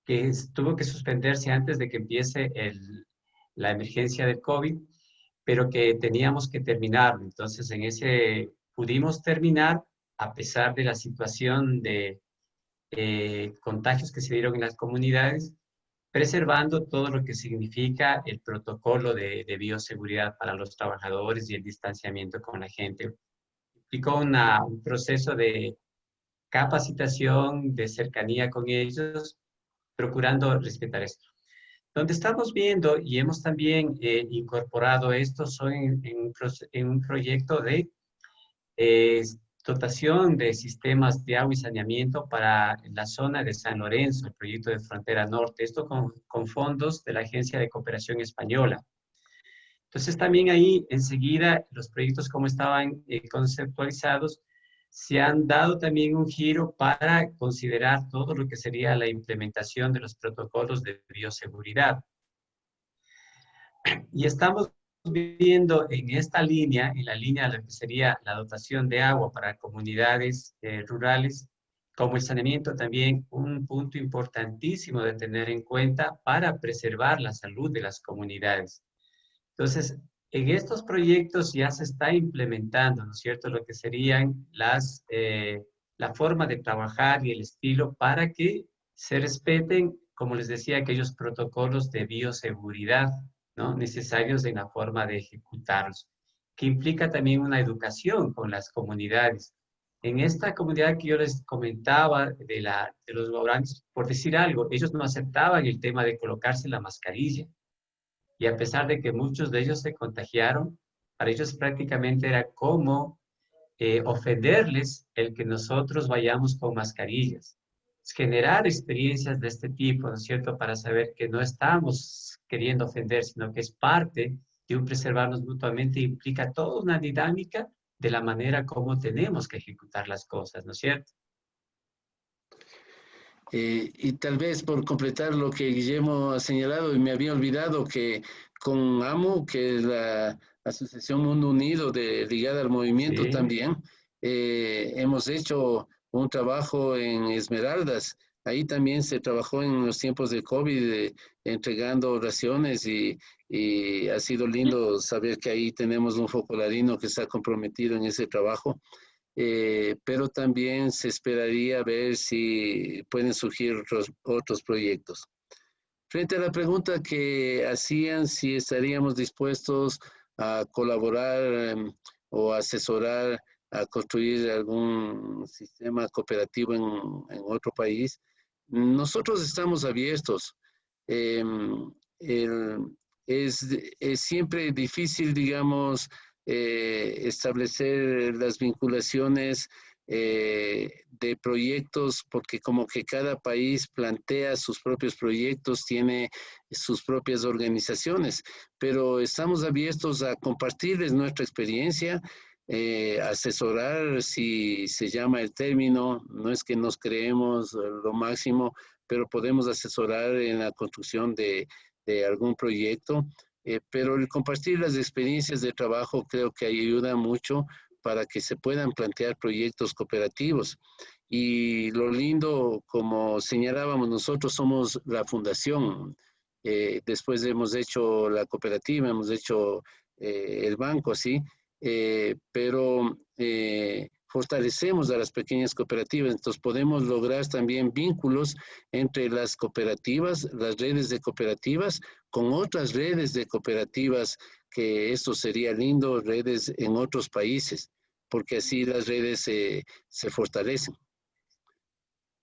que tuvo que suspenderse antes de que empiece la emergencia del COVID, pero que teníamos que terminarlo. Entonces, en ese pudimos terminar a pesar de la situación de contagios que se dieron en las comunidades, preservando todo lo que significa el protocolo de bioseguridad para los trabajadores y el distanciamiento con la gente. Implicó un proceso de capacitación, de cercanía con ellos, procurando respetar esto. Donde estamos viendo y hemos también incorporado esto son en un proyecto de dotación de sistemas de agua y saneamiento para la zona de San Lorenzo, el proyecto de Frontera Norte, esto con fondos de la Agencia de Cooperación Española. Entonces también ahí enseguida los proyectos como estaban conceptualizados, se han dado también un giro para considerar todo lo que sería la implementación de los protocolos de bioseguridad. Y estamos viendo en esta línea, en la línea de lo que sería la dotación de agua para comunidades rurales, como el saneamiento también, un punto importantísimo de tener en cuenta para preservar la salud de las comunidades. Entonces, en estos proyectos ya se está implementando, ¿no es cierto?, lo que serían la forma de trabajar y el estilo para que se respeten, como les decía, aquellos protocolos de bioseguridad, ¿no?, necesarios en la forma de ejecutarlos, que implica también una educación con las comunidades. En esta comunidad que yo les comentaba de los guaraníes, por decir algo, ellos no aceptaban el tema de colocarse la mascarilla. Y a pesar de que muchos de ellos se contagiaron, para ellos prácticamente era como ofenderles el que nosotros vayamos con mascarillas. Es generar experiencias de este tipo, ¿no es cierto?, para saber que no estamos queriendo ofender, sino que es parte de un preservarnos mutuamente, implica toda una dinámica de la manera como tenemos que ejecutar las cosas, ¿no es cierto? Y tal vez por completar lo que Guillermo ha señalado, y me había olvidado que con AMO, que es la Asociación Mundo Unido ligada al movimiento Sí. también, hemos hecho un trabajo en Esmeraldas. Ahí también se trabajó en los tiempos de COVID, entregando raciones, y ha sido lindo saber que ahí tenemos un focolarino que está comprometido en ese trabajo. Pero también se esperaría ver si pueden surgir otros proyectos. Frente a la pregunta que hacían, si estaríamos dispuestos a colaborar o asesorar a construir algún sistema cooperativo en otro país, nosotros estamos abiertos. Es siempre difícil, digamos, establecer las vinculaciones de proyectos, porque como que cada país plantea sus propios proyectos, tiene sus propias organizaciones, pero estamos abiertos a compartirles nuestra experiencia, asesorar, si se llama el término, no es que nos creemos lo máximo, pero podemos asesorar en la construcción de algún proyecto, pero el compartir las experiencias de trabajo creo que ayuda mucho para que se puedan plantear proyectos cooperativos. Y lo lindo, como señalábamos, nosotros somos la fundación. Después hemos hecho la cooperativa, hemos hecho el banco, sí, pero fortalecemos a las pequeñas cooperativas, entonces podemos lograr también vínculos entre las cooperativas, las redes de cooperativas, con otras redes de cooperativas, que esto sería lindo, redes en otros países, porque así las redes se fortalecen.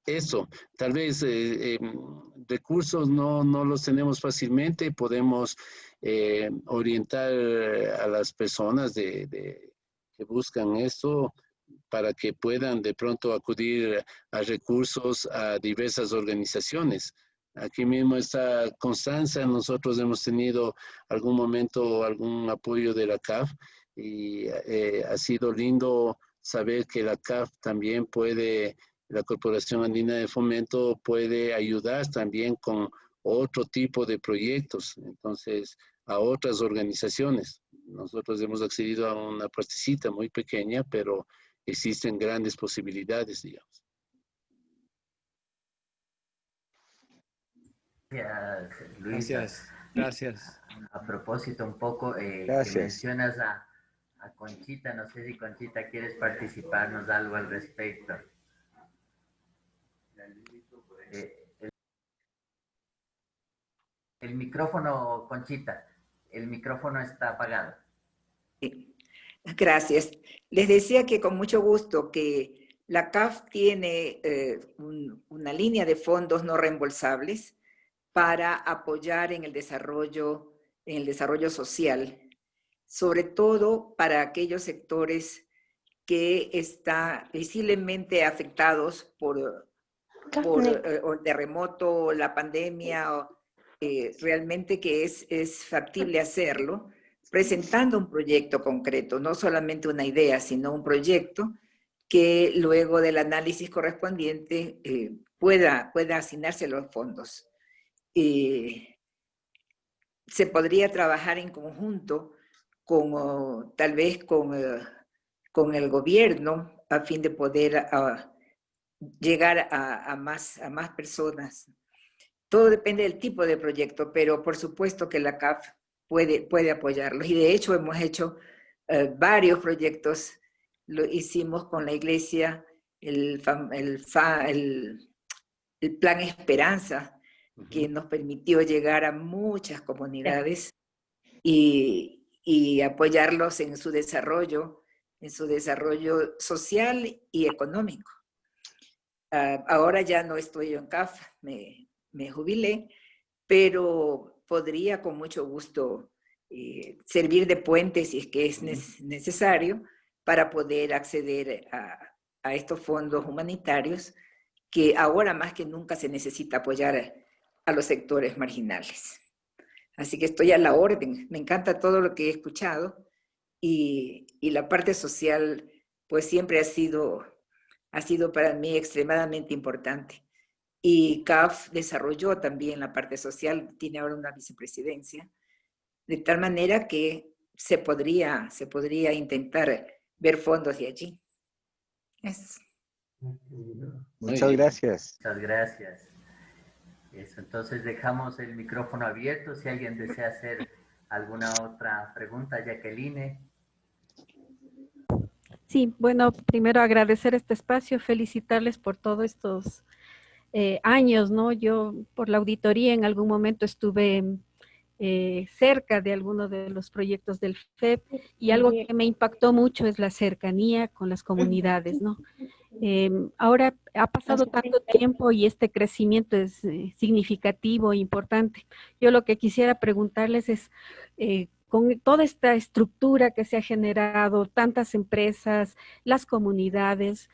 Eso, tal vez recursos no los tenemos fácilmente, podemos orientar a las personas que buscan esto para que puedan de pronto acudir a recursos, a diversas organizaciones. Aquí mismo está Constanza, nosotros hemos tenido algún momento algún apoyo de la CAF y ha sido lindo saber que la CAF también puede, la Corporación Andina de Fomento puede ayudar también con otro tipo de proyectos, entonces a otras organizaciones. Nosotros hemos accedido a una partecita muy pequeña, pero existen grandes posibilidades, digamos. Gracias, Luis. Gracias. A propósito, un poco que mencionas a Conchita, no sé si Conchita quieres participarnos algo al respecto. El micrófono, Conchita, el micrófono está apagado. Sí. Gracias. Les decía que con mucho gusto que la CAF tiene una línea de fondos no reembolsables para apoyar en el desarrollo social, sobre todo para aquellos sectores que están visiblemente afectados por el terremoto, la pandemia, realmente que es factible hacerlo, presentando un proyecto concreto, no solamente una idea, sino un proyecto que luego del análisis correspondiente pueda asignarse los fondos. Se podría trabajar en conjunto tal vez con el gobierno a fin de poder llegar a más personas. Todo depende del tipo de proyecto, pero por supuesto que la CAF puede apoyarlos. Y de hecho hemos hecho varios proyectos. Lo hicimos con la iglesia, el Plan Esperanza, que nos permitió llegar a muchas comunidades y apoyarlos en su desarrollo social y económico. Ahora ya no estoy en CAF, me jubilé, pero podría con mucho gusto servir de puente si es que es necesario para poder acceder a estos fondos humanitarios que ahora más que nunca se necesita apoyar a los sectores marginales. Así que estoy a la orden, me encanta todo lo que he escuchado y la parte social pues siempre ha sido para mí extremadamente importante. Y CAF desarrolló también la parte social, tiene ahora una vicepresidencia, de tal manera que se podría intentar ver fondos de allí. Muchas gracias. Muchas gracias. Eso, entonces dejamos el micrófono abierto si alguien desea hacer alguna otra pregunta. Jacqueline. Sí, bueno, primero agradecer este espacio, felicitarles por todos estos años, ¿no? Yo por la auditoría en algún momento estuve cerca de algunos de los proyectos del FEP y algo que me impactó mucho es la cercanía con las comunidades, ¿no? Ahora ha pasado tanto tiempo y este crecimiento es significativo e importante. Yo lo que quisiera preguntarles es con toda esta estructura que se ha generado, tantas empresas, las comunidades,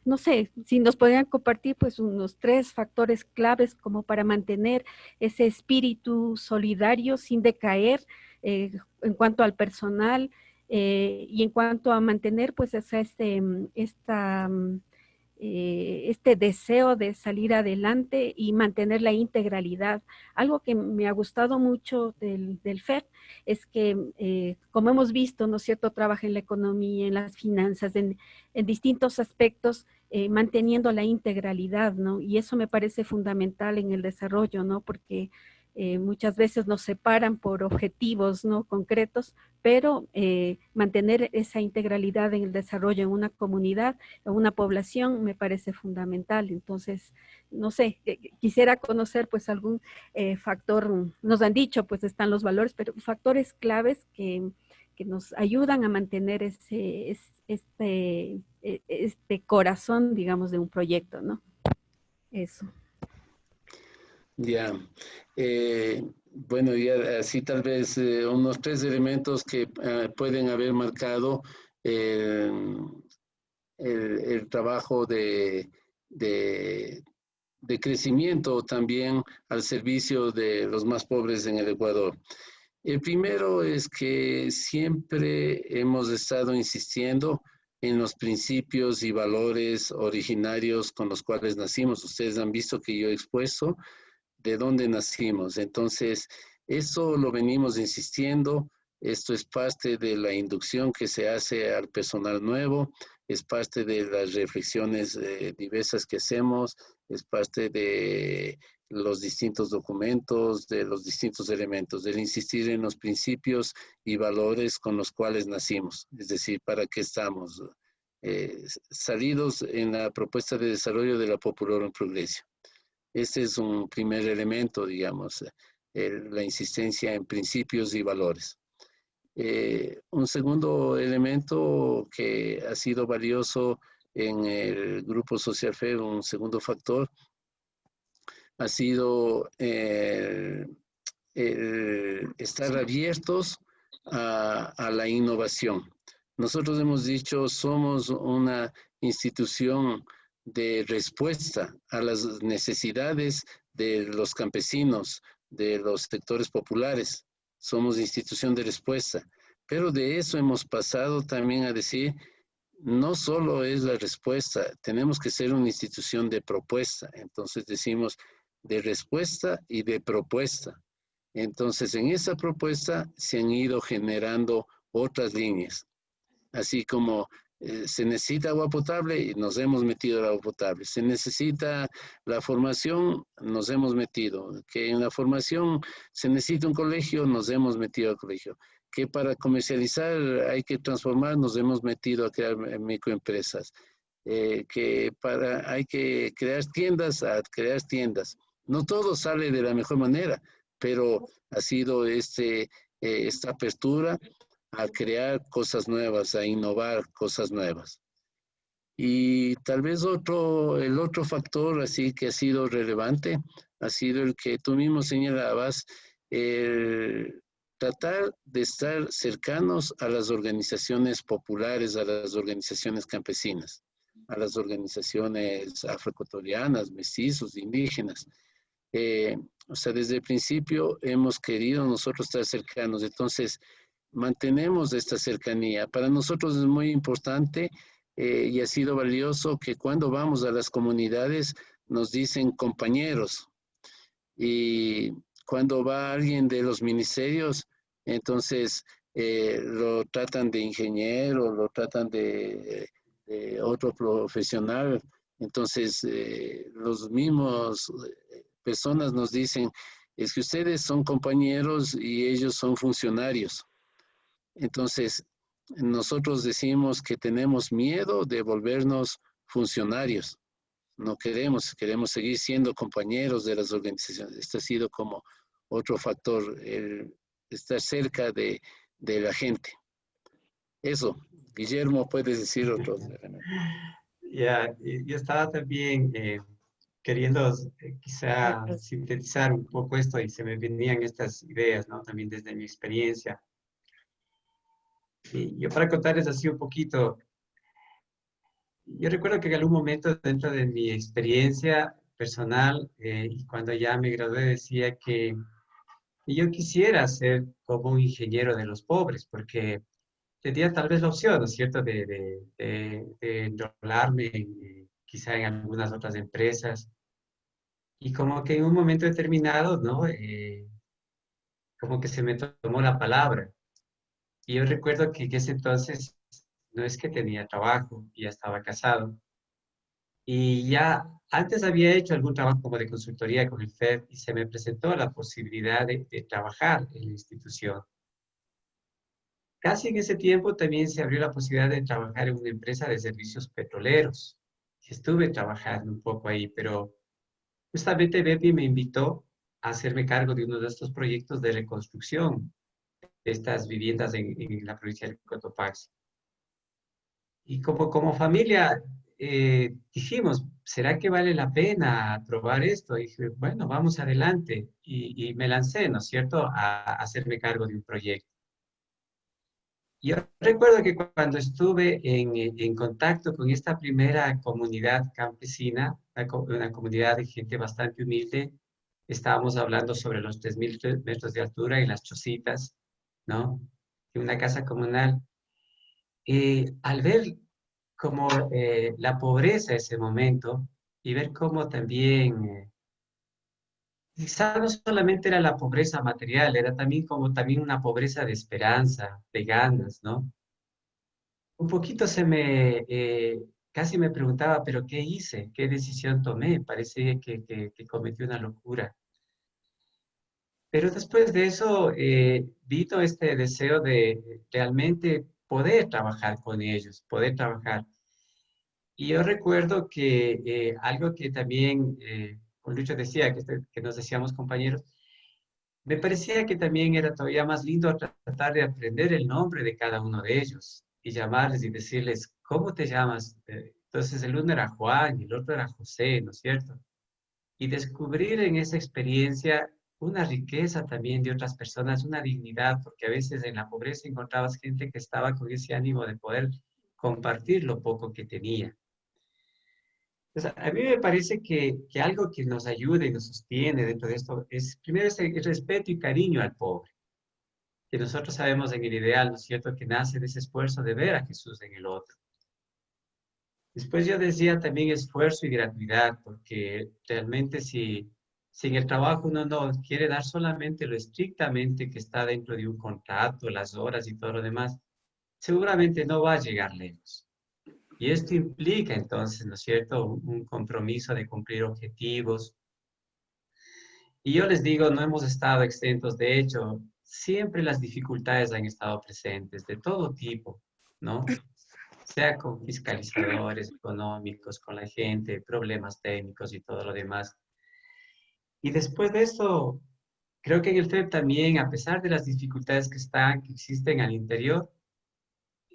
no sé, si nos podrían compartir pues unos 3 factores claves como para mantener ese espíritu solidario sin decaer en cuanto al personal y en cuanto a mantener pues este deseo de salir adelante y mantener la integralidad. Algo que me ha gustado mucho del FED es que, como hemos visto, ¿no es cierto?, trabaja en la economía, en las finanzas, en distintos aspectos, manteniendo la integralidad, ¿no? Y eso me parece fundamental en el desarrollo, ¿no? Porque muchas veces nos separan por objetivos, ¿no?, concretos, pero mantener esa integralidad en el desarrollo en una comunidad, en una población, me parece fundamental. Entonces, no sé, quisiera conocer pues algún factor, nos han dicho pues están los valores, pero factores claves que nos ayudan a mantener este corazón, digamos, de un proyecto, ¿no? Eso. Ya, bueno, ya así tal vez unos 3 elementos que pueden haber marcado el trabajo de crecimiento también al servicio de los más pobres en el Ecuador. El primero es que siempre hemos estado insistiendo en los principios y valores originarios con los cuales nacimos. Ustedes han visto que yo he expuesto de dónde nacimos. Entonces, eso lo venimos insistiendo. Esto es parte de la inducción que se hace al personal nuevo, es parte de las reflexiones diversas que hacemos, es parte de los distintos documentos, de los distintos elementos, del insistir en los principios y valores con los cuales nacimos. Es decir, ¿para qué estamos? Salidos en la propuesta de desarrollo de la Popular Progreso. Este es un primer elemento, digamos, la insistencia en principios y valores. Un segundo elemento que ha sido valioso en el Grupo Social FED, un segundo factor, ha sido estar abiertos a la innovación. Nosotros hemos dicho, somos una institución de respuesta a las necesidades de los campesinos, de los sectores populares. Somos institución de respuesta. Pero de eso hemos pasado también a decir, no solo es la respuesta, tenemos que ser una institución de propuesta. Entonces decimos de respuesta y de propuesta. Entonces en esa propuesta se han ido generando otras líneas. Así como se necesita agua potable y nos hemos metido al agua potable. Se necesita la formación, nos hemos metido. Que en la formación se necesita un colegio, nos hemos metido al colegio. Que para comercializar hay que transformar, nos hemos metido a crear microempresas. Que hay que crear tiendas, a crear tiendas. No todo sale de la mejor manera, pero ha sido esta apertura a crear cosas nuevas, a innovar cosas nuevas. Y tal vez el otro factor así que ha sido relevante ha sido el que tú mismo señalabas, tratar de estar cercanos a las organizaciones populares, a las organizaciones campesinas, a las organizaciones afroecuatorianas, mestizos, indígenas. O sea, desde el principio hemos querido nosotros estar cercanos, entonces mantenemos esta cercanía. Para nosotros es muy importante y ha sido valioso que cuando vamos a las comunidades nos dicen compañeros, y cuando va alguien de los ministerios, entonces lo tratan de ingeniero, lo tratan de otro profesional. Entonces los mismos personas nos dicen, es que ustedes son compañeros y ellos son funcionarios. Entonces, nosotros decimos que tenemos miedo de volvernos funcionarios. No queremos seguir siendo compañeros de las organizaciones. Este ha sido como otro factor, el estar cerca de la gente. Eso, Guillermo, puedes decir otros elementos. Ya, yo estaba también queriendo quizá sintetizar un poco esto y se me venían estas ideas, ¿no? También desde mi experiencia. Y yo para contarles así un poquito, yo recuerdo que en algún momento dentro de mi experiencia personal, y cuando ya me gradué, decía que yo quisiera ser como un ingeniero de los pobres, porque tenía tal vez la opción, ¿no es cierto?, de enrolarme quizá en algunas otras empresas. Y como que en un momento determinado, ¿no? Como que se me tomó la palabra. Y yo recuerdo que en ese entonces no es que tenía trabajo, ya estaba casado. Y ya antes había hecho algún trabajo como de consultoría con el FED y se me presentó la posibilidad de trabajar en la institución. Casi en ese tiempo también se abrió la posibilidad de trabajar en una empresa de servicios petroleros. Estuve trabajando un poco ahí, pero justamente Bepi me invitó a hacerme cargo de uno de estos proyectos de reconstrucción de estas viviendas en la provincia de Cotopaxi. Y como familia dijimos, ¿será que vale la pena probar esto? Y dije, bueno, vamos adelante. Y me lancé, ¿no es cierto?, a hacerme cargo de un proyecto. Yo recuerdo que cuando estuve en contacto con esta primera comunidad campesina, una comunidad de gente bastante humilde, estábamos hablando sobre los 3.000 metros de altura en las chocitas, ¿no? En una casa comunal. Al ver como la pobreza de ese momento y ver cómo también, quizá no solamente era la pobreza material, era también como también una pobreza de esperanza, de ganas, ¿no? Un poquito casi me preguntaba, pero ¿qué hice? ¿Qué decisión tomé? Parece que cometí una locura. Pero después de eso, vino este deseo de realmente poder trabajar con ellos, poder trabajar. Y yo recuerdo que algo que también, con Lucho decía, que nos decíamos compañeros, me parecía que también era todavía más lindo tratar de aprender el nombre de cada uno de ellos y llamarles y decirles, ¿cómo te llamas? Entonces el uno era Juan y el otro era José, ¿no es cierto? Y descubrir en esa experiencia una riqueza también de otras personas, una dignidad, porque a veces en la pobreza encontrabas gente que estaba con ese ánimo de poder compartir lo poco que tenía. Entonces, a mí me parece que algo que nos ayuda y nos sostiene dentro de esto es, primero, el respeto y cariño al pobre, que nosotros sabemos en el ideal, ¿no es cierto?, que nace de ese esfuerzo de ver a Jesús en el otro. Después yo decía también esfuerzo y gratuidad, porque realmente si en el trabajo uno no quiere dar solamente lo estrictamente que está dentro de un contrato, las horas y todo lo demás, seguramente no va a llegar lejos. Y esto implica entonces, ¿no es cierto?, un compromiso de cumplir objetivos. Y yo les digo, no hemos estado exentos, de hecho, siempre las dificultades han estado presentes, de todo tipo, ¿no? Sea con fiscalizadores económicos, con la gente, problemas técnicos y todo lo demás. Y después de eso, creo que en el FEP también, a pesar de las dificultades que existen al interior,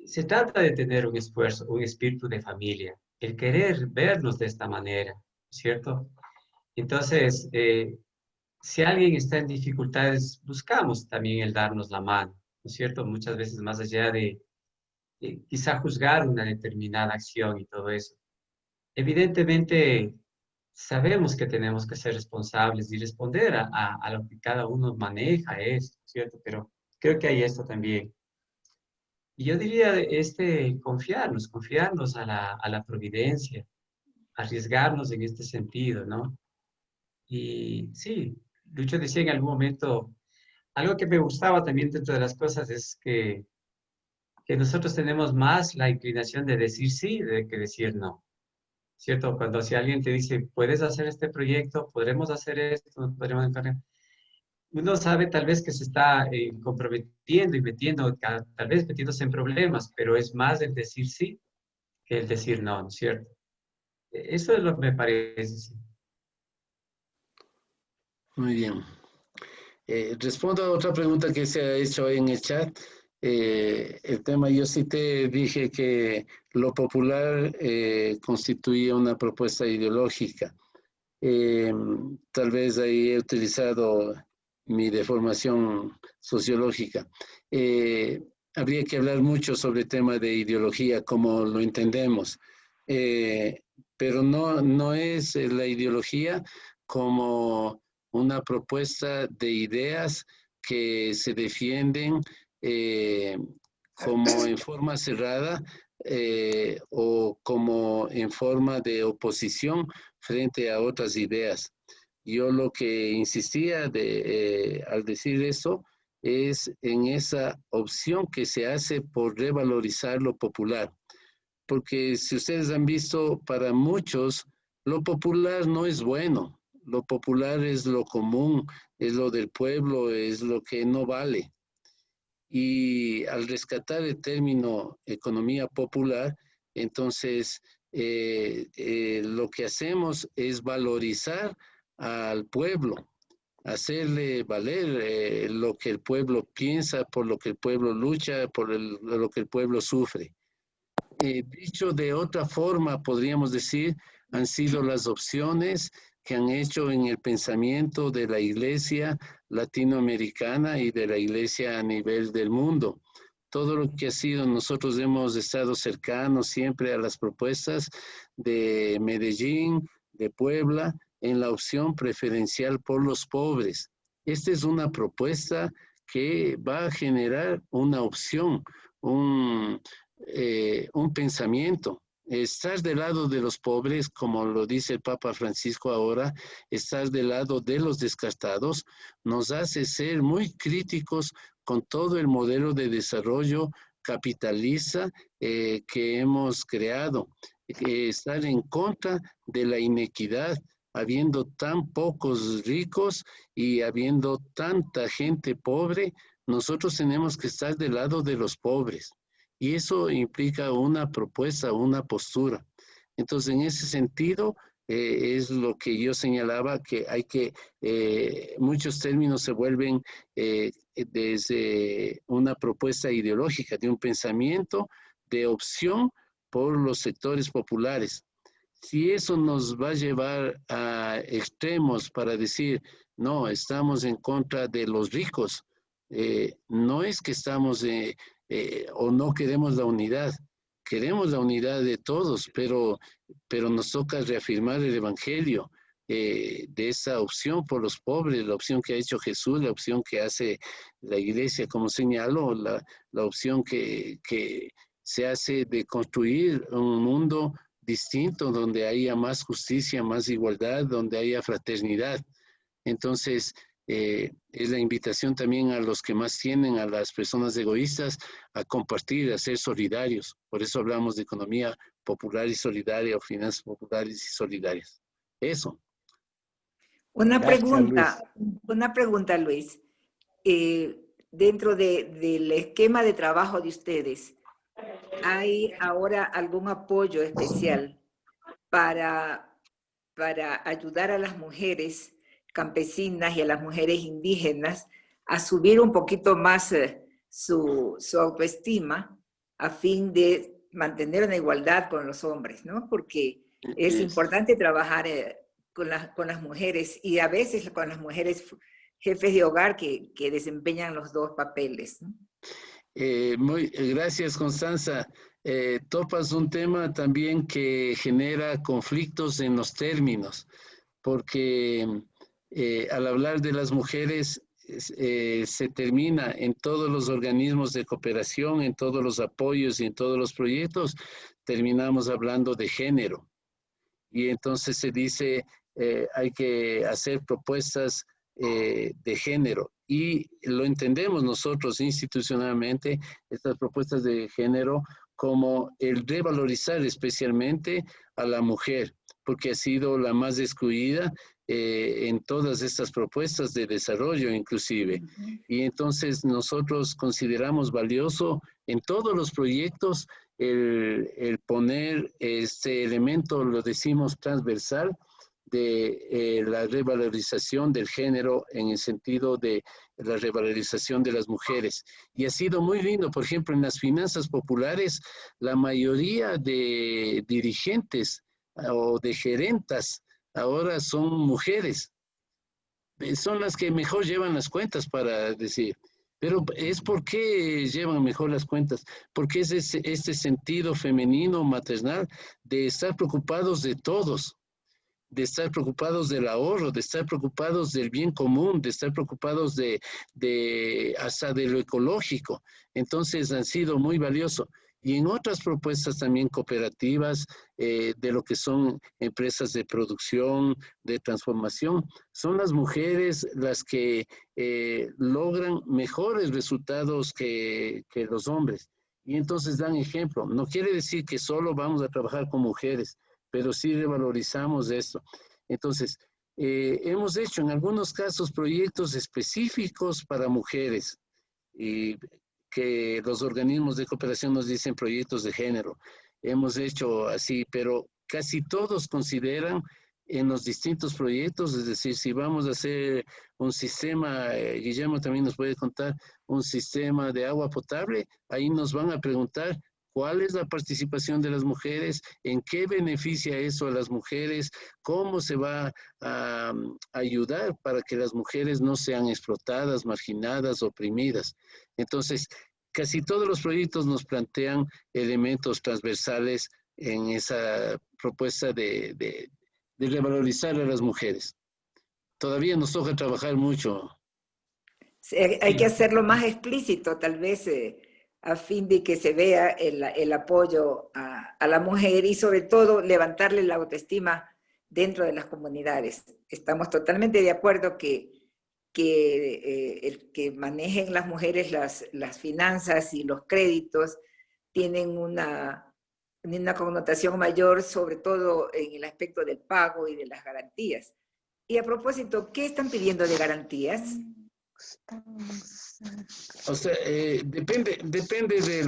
se trata de tener un esfuerzo, un espíritu de familia, el querer vernos de esta manera, ¿cierto? Entonces, si alguien está en dificultades, buscamos también el darnos la mano, ¿no es cierto? Muchas veces más allá de quizá juzgar una determinada acción y todo eso. Evidentemente, sabemos que tenemos que ser responsables y responder a lo que cada uno maneja esto, ¿cierto? Pero creo que hay esto también. Y yo diría, confiarnos a la providencia, arriesgarnos en este sentido, ¿no? Y sí, Lucho decía en algún momento, algo que me gustaba también dentro de las cosas es que nosotros tenemos más la inclinación de decir sí que decir no, ¿cierto? Cuando si alguien te dice, puedes hacer este proyecto, podremos hacer esto, podremos hacer, uno sabe tal vez que se está comprometiendo y metiendo, tal vez metiéndose en problemas, pero es más el decir sí que el decir no, ¿no es cierto? Eso es lo que me parece. Sí. Muy bien. Respondo a otra pregunta que se ha hecho en el chat. El tema, yo sí te dije que lo popular constituía una propuesta ideológica. Tal vez ahí he utilizado mi deformación sociológica. habría que hablar mucho sobre el tema de ideología, como lo entendemos. Pero no es la ideología como una propuesta de ideas que se defienden como en forma cerrada o como en forma de oposición frente a otras ideas. Yo lo que insistía al decir eso es en esa opción que se hace por revalorizar lo popular. Porque si ustedes han visto, para muchos, lo popular no es bueno. Lo popular es lo común, es lo del pueblo, es lo que no vale. Y al rescatar el término economía popular, entonces lo que hacemos es valorizar al pueblo, hacerle valer lo que el pueblo piensa, por lo que el pueblo lucha, por lo que el pueblo sufre. Dicho de otra forma, podríamos decir, han sido las opciones que han hecho en el pensamiento de la iglesia latinoamericana y de la iglesia a nivel del mundo. Todo lo que ha sido, nosotros hemos estado cercanos siempre a las propuestas de Medellín, de Puebla, en la opción preferencial por los pobres. Esta es una propuesta que va a generar una opción, un pensamiento. Estar del lado de los pobres, como lo dice el Papa Francisco ahora, estar del lado de los descartados, nos hace ser muy críticos con todo el modelo de desarrollo capitalista que hemos creado. Estar en contra de la inequidad, habiendo tan pocos ricos y habiendo tanta gente pobre, nosotros tenemos que estar del lado de los pobres. Y eso implica una propuesta, una postura. Entonces, en ese sentido, es lo que yo señalaba, que hay que, muchos términos se vuelven desde una propuesta ideológica, de un pensamiento de opción por los sectores populares. Si eso nos va a llevar a extremos para decir, no, estamos en contra de los ricos, no es que estamos o no queremos la unidad. Queremos la unidad de todos, pero nos toca reafirmar el Evangelio de esa opción por los pobres, la opción que ha hecho Jesús, la opción que hace la Iglesia, como señaló, la opción que se hace de construir un mundo distinto, donde haya más justicia, más igualdad, donde haya fraternidad. Entonces, es la invitación también a los que más tienen, a las personas egoístas, a compartir, a ser solidarios. Por eso hablamos de economía popular y solidaria o finanzas populares y solidarias. Eso. Una Gracias, pregunta, Luis. Dentro del esquema de trabajo de ustedes, ¿hay ahora algún apoyo especial para ayudar a las mujeres campesinas y a las mujeres indígenas a subir un poquito más su autoestima a fin de mantener una igualdad con los hombres, ¿no? Porque es importante trabajar con las mujeres y a veces con las mujeres jefes de hogar que desempeñan los dos papeles, ¿no? Gracias, Constanza. Topas un tema también que genera conflictos en los términos, porque al hablar de las mujeres se termina en todos los organismos de cooperación, en todos los apoyos y en todos los proyectos, terminamos hablando de género. Y entonces se dice, hay que hacer propuestas de género. Y lo entendemos nosotros institucionalmente, estas propuestas de género, como el revalorizar especialmente a la mujer, porque ha sido la más excluida en todas estas propuestas de desarrollo inclusive. Y entonces nosotros consideramos valioso en todos los proyectos el poner este elemento, lo decimos transversal, de la revalorización del género en el sentido de la revalorización de las mujeres. Y ha sido muy lindo, por ejemplo, en las finanzas populares, la mayoría de dirigentes o de gerentas ahora son mujeres. Son las que mejor llevan las cuentas, para decir. Pero es porque llevan mejor las cuentas, porque es este sentido femenino, maternal, de estar preocupados de todos, de estar preocupados del ahorro, de estar preocupados del bien común, de estar preocupados hasta de lo ecológico. Entonces han sido muy valiosos. Y en otras propuestas también cooperativas, de lo que son empresas de producción, de transformación, son las mujeres las que logran mejores resultados que los hombres. Y entonces dan ejemplo. No quiere decir que solo vamos a trabajar con mujeres, pero sí revalorizamos esto. Entonces, hemos hecho en algunos casos proyectos específicos para mujeres, y que los organismos de cooperación nos dicen proyectos de género. Hemos hecho así, pero casi todos consideran en los distintos proyectos, es decir, si vamos a hacer un sistema, Guillermo también nos puede contar, un sistema de agua potable, ahí nos van a preguntar cuál es la participación de las mujeres, en qué beneficia eso a las mujeres, cómo se va a ayudar para que las mujeres no sean explotadas, marginadas, oprimidas. Entonces, casi todos los proyectos nos plantean elementos transversales en esa propuesta de revalorizar a las mujeres. Todavía nos toca trabajar mucho. Sí, hay que hacerlo más explícito, tal vez, a fin de que se vea el apoyo a la mujer y sobre todo levantarle la autoestima dentro de las comunidades. Estamos totalmente de acuerdo que el que manejen las mujeres las finanzas y los créditos tienen una connotación mayor, sobre todo en el aspecto del pago y de las garantías. Y a propósito, ¿qué están pidiendo de garantías? O sea, depende de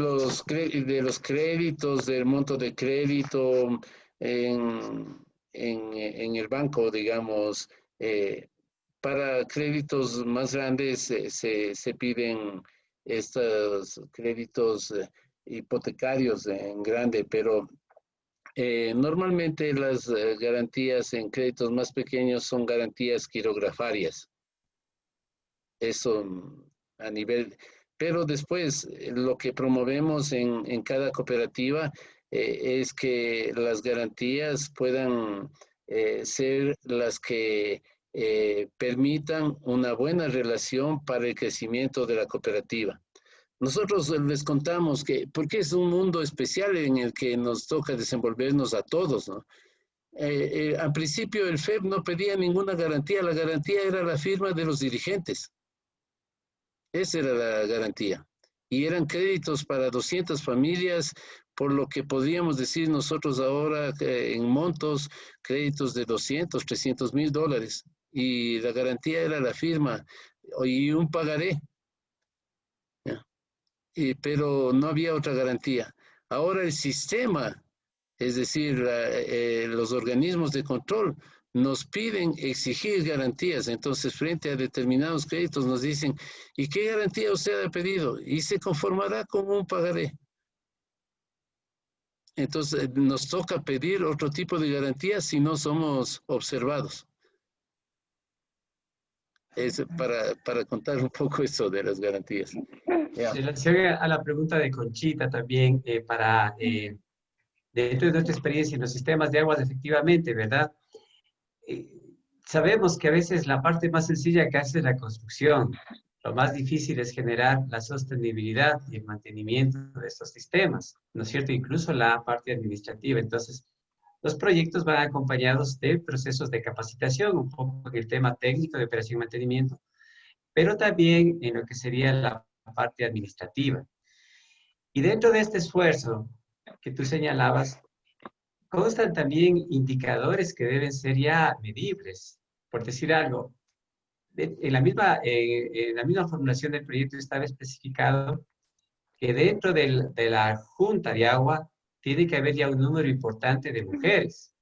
los créditos, del monto de crédito en el banco, digamos. Para créditos más grandes se piden estos créditos hipotecarios en grande, pero normalmente las garantías en créditos más pequeños son garantías quirografarias. Eso a nivel, pero después lo que promovemos en cada cooperativa es que las garantías puedan ser las que permitan una buena relación para el crecimiento de la cooperativa. Nosotros les contamos que, porque es un mundo especial en el que nos toca desenvolvernos a todos, ¿no? Al principio el FEP no pedía ninguna garantía, la garantía era la firma de los dirigentes. Esa era la garantía. Y eran créditos para 200 familias, por lo que podríamos decir nosotros ahora en montos, créditos de 200, 300 mil dólares. Y la garantía era la firma y un pagaré. Pero no había otra garantía. Ahora el sistema, es decir, los organismos de control, nos piden exigir garantías. Entonces, frente a determinados créditos, nos dicen, ¿y qué garantía usted ha pedido? Y se conformará con un pagaré. Entonces, nos toca pedir otro tipo de garantías si no somos observados. Es para contar un poco eso de las garantías. En relación a la pregunta de Conchita también, dentro de nuestra experiencia en los sistemas de aguas, efectivamente, ¿verdad? Sabemos que a veces la parte más sencilla que hace es la construcción. Lo más difícil es generar la sostenibilidad y el mantenimiento de estos sistemas, ¿no es cierto? Incluso la parte administrativa. Entonces, los proyectos van acompañados de procesos de capacitación, un poco en el tema técnico de operación y mantenimiento, pero también en lo que sería la parte administrativa. Y dentro de este esfuerzo que tú señalabas, constan también indicadores que deben ser ya medibles. Por decir algo, en la misma formulación del proyecto estaba especificado que dentro de la junta de agua tiene que haber ya un número importante de mujeres.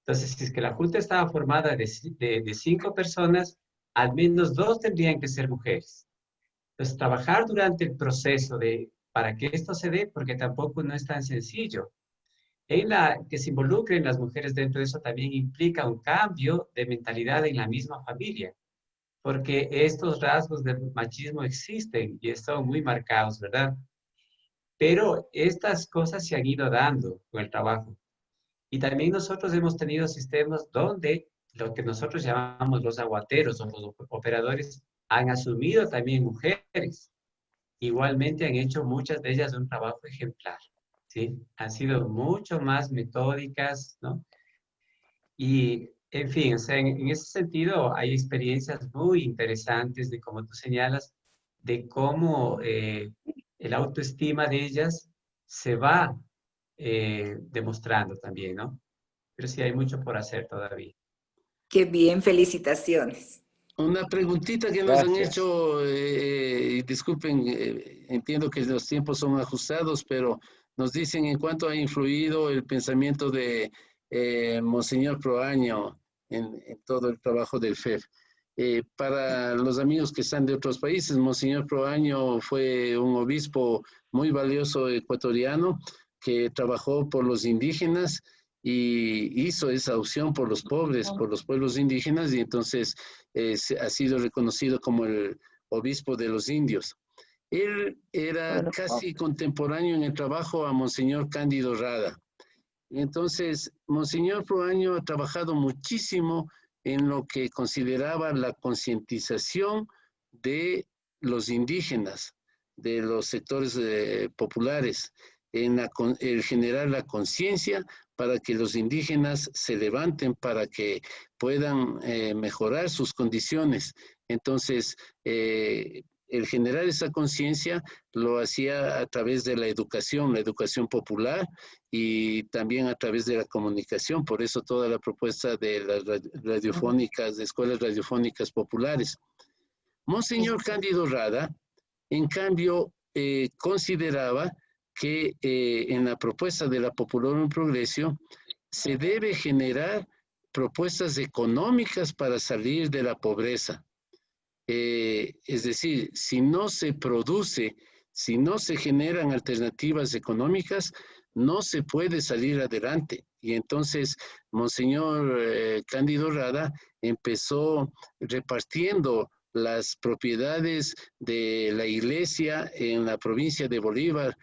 Entonces, si es que la junta estaba formada de 5 personas, al menos 2 tendrían que ser mujeres. Entonces, trabajar durante el proceso para que esto se dé, porque tampoco no es tan sencillo. Que se involucren las mujeres dentro de eso también implica un cambio de mentalidad en la misma familia. porque estos rasgos del machismo existen y son muy marcados, ¿verdad? Pero estas cosas se han ido dando con el trabajo. Y también nosotros hemos tenido sistemas donde lo que nosotros llamamos los aguateros o los operadores han asumido también mujeres. Igualmente han hecho muchas de ellas un trabajo ejemplar, ¿sí? Han sido mucho más metódicas, ¿no? Y, en fin, o sea, en ese sentido hay experiencias muy interesantes de, como tú señalas, de cómo el autoestima de ellas se va demostrando también, ¿no? Pero sí hay mucho por hacer todavía. Qué bien, felicitaciones. Una preguntita que nos han Gracias. hecho, y disculpen, entiendo que los tiempos son ajustados, pero nos dicen en cuánto ha influido el pensamiento de Monseñor Proaño en todo el trabajo del FEF. Para los amigos que están de otros países, Monseñor Proaño fue un obispo muy valioso ecuatoriano que trabajó por los indígenas y hizo esa opción por los pobres, por los pueblos indígenas, y entonces ha sido reconocido como el obispo de los indios. Él era Bueno, casi contemporáneo en el trabajo a Monseñor Cándido Rada. Y entonces, Monseñor Proaño ha trabajado muchísimo en lo que consideraba la concientización de los indígenas, de los sectores populares, en el generar la conciencia para que los indígenas se levanten, para que puedan mejorar sus condiciones. Entonces, el generar esa conciencia lo hacía a través de la educación popular, y también a través de la comunicación. Por eso toda la propuesta de las radiofónicas, de escuelas radiofónicas populares. Monseñor Cándido Rada, en cambio, consideraba que en la propuesta de la Popular Progreso se debe generar propuestas económicas para salir de la pobreza. Es decir, si no se produce, si no se generan alternativas económicas, no se puede salir adelante. Y entonces, Monseñor Cándido Rada empezó repartiendo las propiedades de la iglesia en la provincia de Bolívar,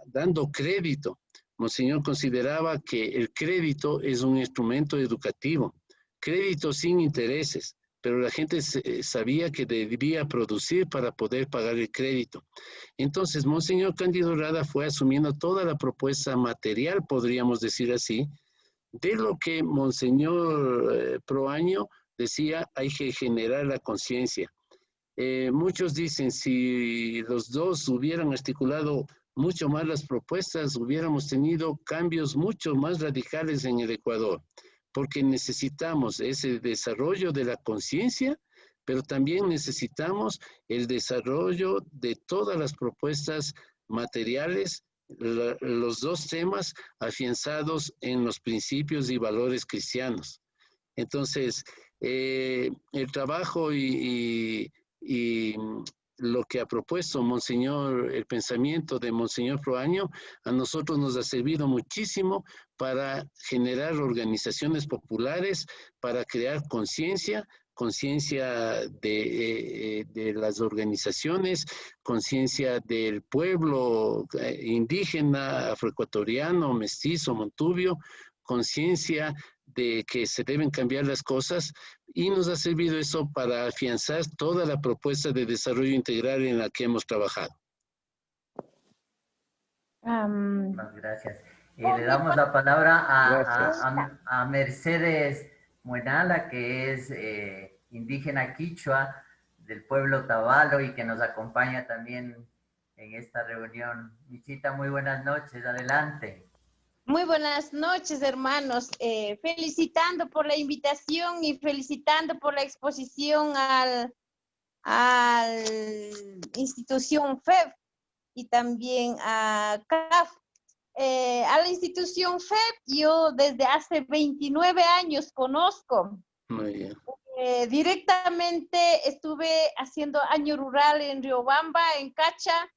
dando crédito. Monseñor consideraba que el crédito es un instrumento educativo, crédito sin intereses, pero la gente sabía que debía producir para poder pagar el crédito. Entonces, Monseñor Cándido Rada fue asumiendo toda la propuesta material, podríamos decir así, de lo que Monseñor Proaño decía: hay que generar la conciencia. Muchos dicen, si los dos hubieran articulado mucho más las propuestas, hubiéramos tenido cambios mucho más radicales en el Ecuador, porque necesitamos ese desarrollo de la conciencia, pero también necesitamos el desarrollo de todas las propuestas materiales, los dos temas afianzados en los principios y valores cristianos. Entonces, el trabajo y lo que ha propuesto Monseñor, el pensamiento de Monseñor Proaño, a nosotros nos ha servido muchísimo para generar organizaciones populares, para crear conciencia de las organizaciones, conciencia del pueblo indígena, afroecuatoriano, mestizo, montubio, conciencia de que se deben cambiar las cosas, y nos ha servido eso para afianzar toda la propuesta de desarrollo integral en la que hemos trabajado. Muchas gracias. Le damos la palabra gracias. a Mercedes Muenala, que es indígena quichua del pueblo Tabalo y que nos acompaña también en esta reunión. Michita, muy buenas noches, adelante. Muy buenas noches, hermanos. Felicitando por la invitación y felicitando por la exposición al institución FEF y también a CAF. A la institución FEF yo desde hace 29 años conozco. Muy bien. Directamente estuve haciendo año rural en Riobamba, en Cacha.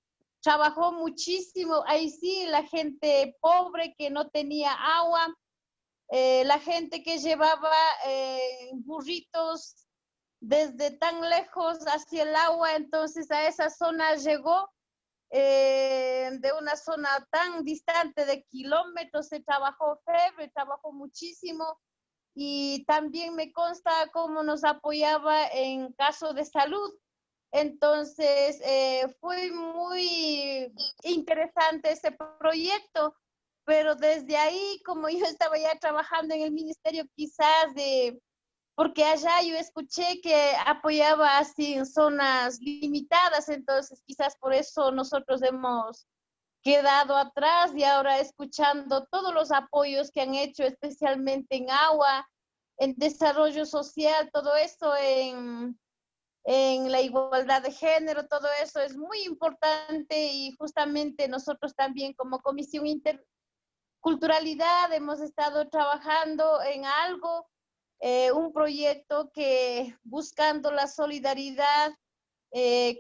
Trabajó muchísimo, ahí sí, la gente pobre que no tenía agua, la gente que llevaba burritos desde tan lejos hacia el agua, entonces a esa zona llegó de una zona tan distante de kilómetros. Se trabajó FEB, trabajó muchísimo, y también me consta cómo nos apoyaba en caso de salud. Entonces, fue muy interesante ese proyecto, pero desde ahí, como yo estaba ya trabajando en el ministerio, quizás porque allá yo escuché que apoyaba así en zonas limitadas, entonces quizás por eso nosotros hemos quedado atrás, y ahora escuchando todos los apoyos que han hecho, especialmente en agua, en desarrollo social, todo eso en la igualdad de género, todo eso es muy importante, y justamente nosotros también como Comisión Interculturalidad hemos estado trabajando en algo, un proyecto que buscando la solidaridad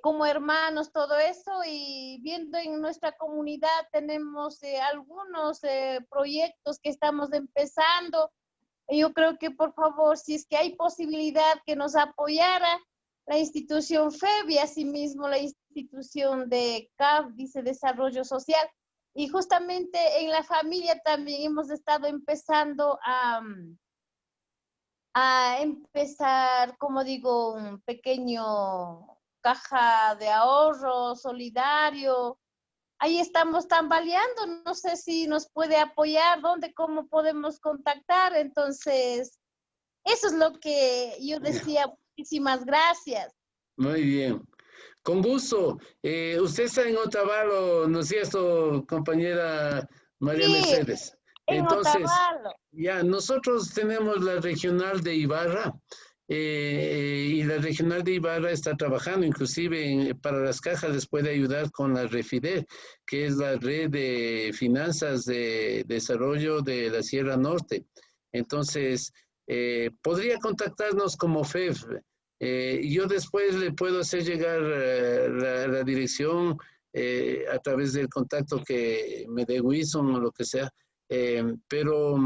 como hermanos, todo eso, y viendo en nuestra comunidad tenemos algunos proyectos que estamos empezando. Yo creo que por favor, si es que hay posibilidad que nos apoyara la institución FEB y asimismo la institución de CAF, dice Desarrollo Social. Y justamente en la familia también hemos estado empezando a empezar, como digo, un pequeño caja de ahorro solidario. Ahí estamos tambaleando, no sé si nos puede apoyar, dónde, cómo podemos contactar. Entonces, eso es lo que yo decía. Muchísimas gracias. Muy bien. Con gusto. Usted está en Otavalo, ¿no es cierto, compañera María Sí, Mercedes? en Entonces, Otavalo. ya, nosotros tenemos la regional de Ibarra, y la regional de Ibarra está trabajando, inclusive para las cajas les puede ayudar con la REFIDER, que es la red de finanzas de desarrollo de la Sierra Norte. Entonces, podría contactarnos como FEF. Yo después le puedo hacer llegar la dirección a través del contacto que me dé Wilson o lo que sea, pero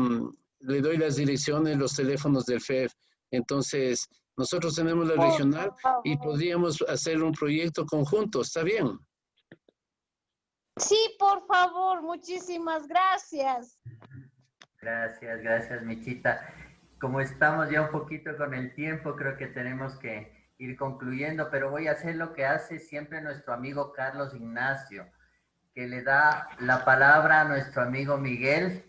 le doy las direcciones, los teléfonos del FEF. Entonces, nosotros tenemos la regional y podríamos hacer un proyecto conjunto, ¿está bien? Sí, por favor, muchísimas gracias. Gracias, gracias, Michita. Como estamos ya un poquito con el tiempo, creo que tenemos que ir concluyendo, pero voy a hacer lo que hace siempre nuestro amigo Carlos Ignacio, que le da la palabra a nuestro amigo Miguel,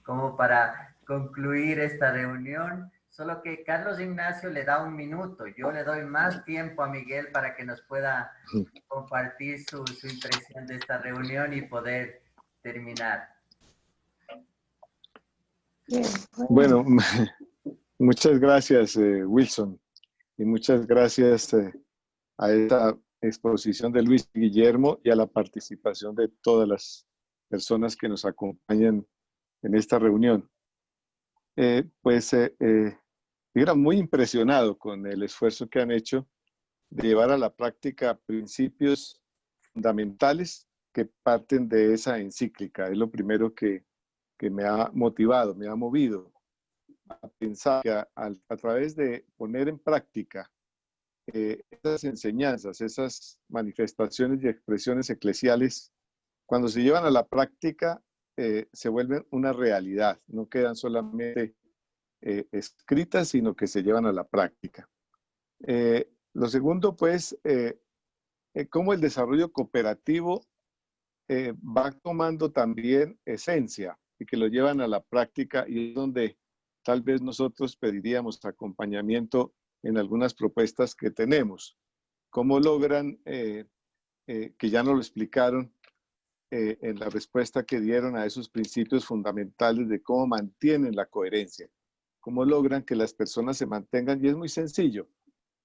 como para concluir esta reunión. Solo que Carlos Ignacio le da 1 minuto. Yo le doy más tiempo a Miguel para que nos pueda compartir su impresión de esta reunión y poder terminar. Bueno, muchas gracias, Wilson, y muchas gracias a esta exposición de Luis Guillermo y a la participación de todas las personas que nos acompañan en esta reunión. Era muy impresionado con el esfuerzo que han hecho de llevar a la práctica principios fundamentales que parten de esa encíclica. Es lo primero que me ha motivado, me ha movido a pensar que a través de poner en práctica esas enseñanzas, esas manifestaciones y expresiones eclesiales, cuando se llevan a la práctica, se vuelven una realidad, no quedan solamente escritas, sino que se llevan a la práctica. Lo segundo, pues, cómo el desarrollo cooperativo va tomando también esencia y que lo llevan a la práctica, y es donde tal vez nosotros pediríamos acompañamiento en algunas propuestas que tenemos. ¿Cómo logran, que ya nos lo explicaron en la respuesta que dieron a esos principios fundamentales de cómo mantienen la coherencia? ¿Cómo logran que las personas se mantengan? Y es muy sencillo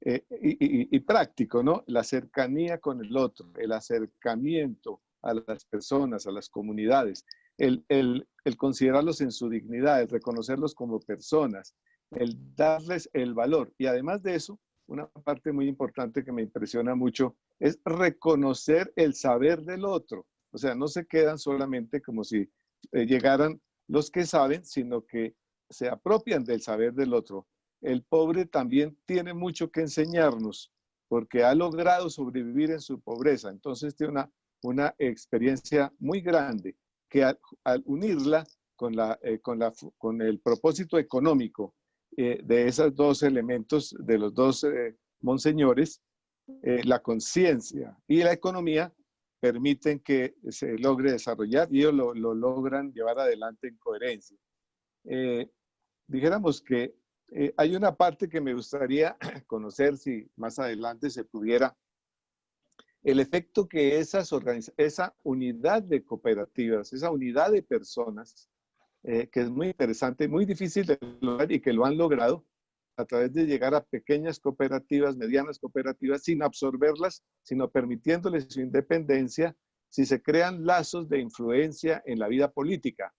y práctico, ¿no? La cercanía con el otro, el acercamiento a las personas, a las comunidades, el considerarlos en su dignidad, el reconocerlos como personas, el darles el valor. Y además de eso, una parte muy importante que me impresiona mucho es reconocer el saber del otro. O sea, no se quedan solamente como si llegaran los que saben, sino que se apropian del saber del otro. el pobre también tiene mucho que enseñarnos porque ha logrado sobrevivir en su pobreza. Entonces tiene una experiencia muy grande que al unirla con el propósito económico de esos dos elementos, de los dos monseñores, la conciencia y la economía permiten que se logre desarrollar y ellos lo logran llevar adelante en coherencia. Dijéramos que hay una parte que me gustaría conocer si más adelante se pudiera, el efecto que esa unidad de cooperativas, esa unidad de personas, que es muy interesante, muy difícil de lograr y que lo han logrado a través de llegar a pequeñas cooperativas, medianas cooperativas, sin absorberlas, sino permitiéndoles su independencia, si se crean lazos de influencia en la vida política,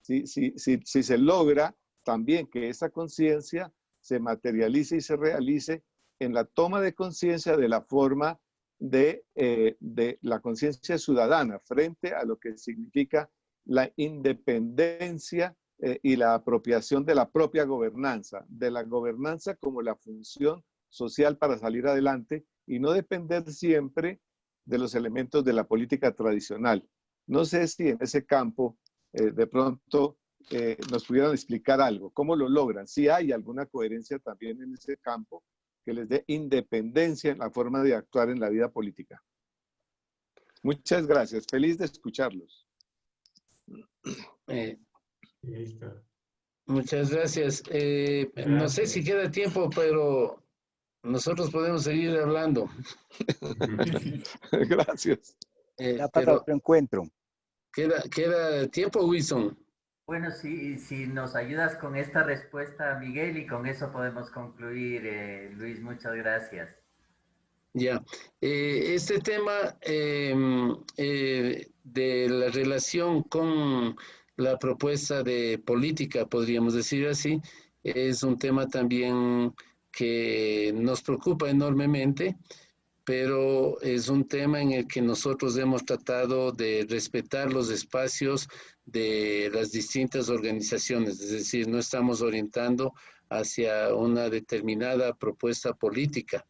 si se logra también que esa conciencia se materialice y se realice en la toma de conciencia de la forma de la conciencia ciudadana frente a lo que significa la independencia y la apropiación de la propia gobernanza, de la gobernanza como la función social para salir adelante y no depender siempre de los elementos de la política tradicional. No sé si en ese campo de pronto nos pudieran explicar algo, cómo lo logran, si hay alguna coherencia también en ese campo que les dé independencia en la forma de actuar en la vida política. Muchas gracias, feliz de escucharlos. Muchas gracias. No sé si queda tiempo, pero nosotros podemos seguir hablando. Gracias. Ya para otro encuentro. ¿Queda tiempo, Wilson? Bueno, sí, si nos ayudas con esta respuesta, Miguel, y con eso podemos concluir. Luis, muchas gracias. Ya, este tema de la relación con la propuesta de política, podríamos decir así, es un tema también que nos preocupa enormemente, pero es un tema en el que nosotros hemos tratado de respetar los espacios de las distintas organizaciones, es decir, no estamos orientando hacia una determinada propuesta política.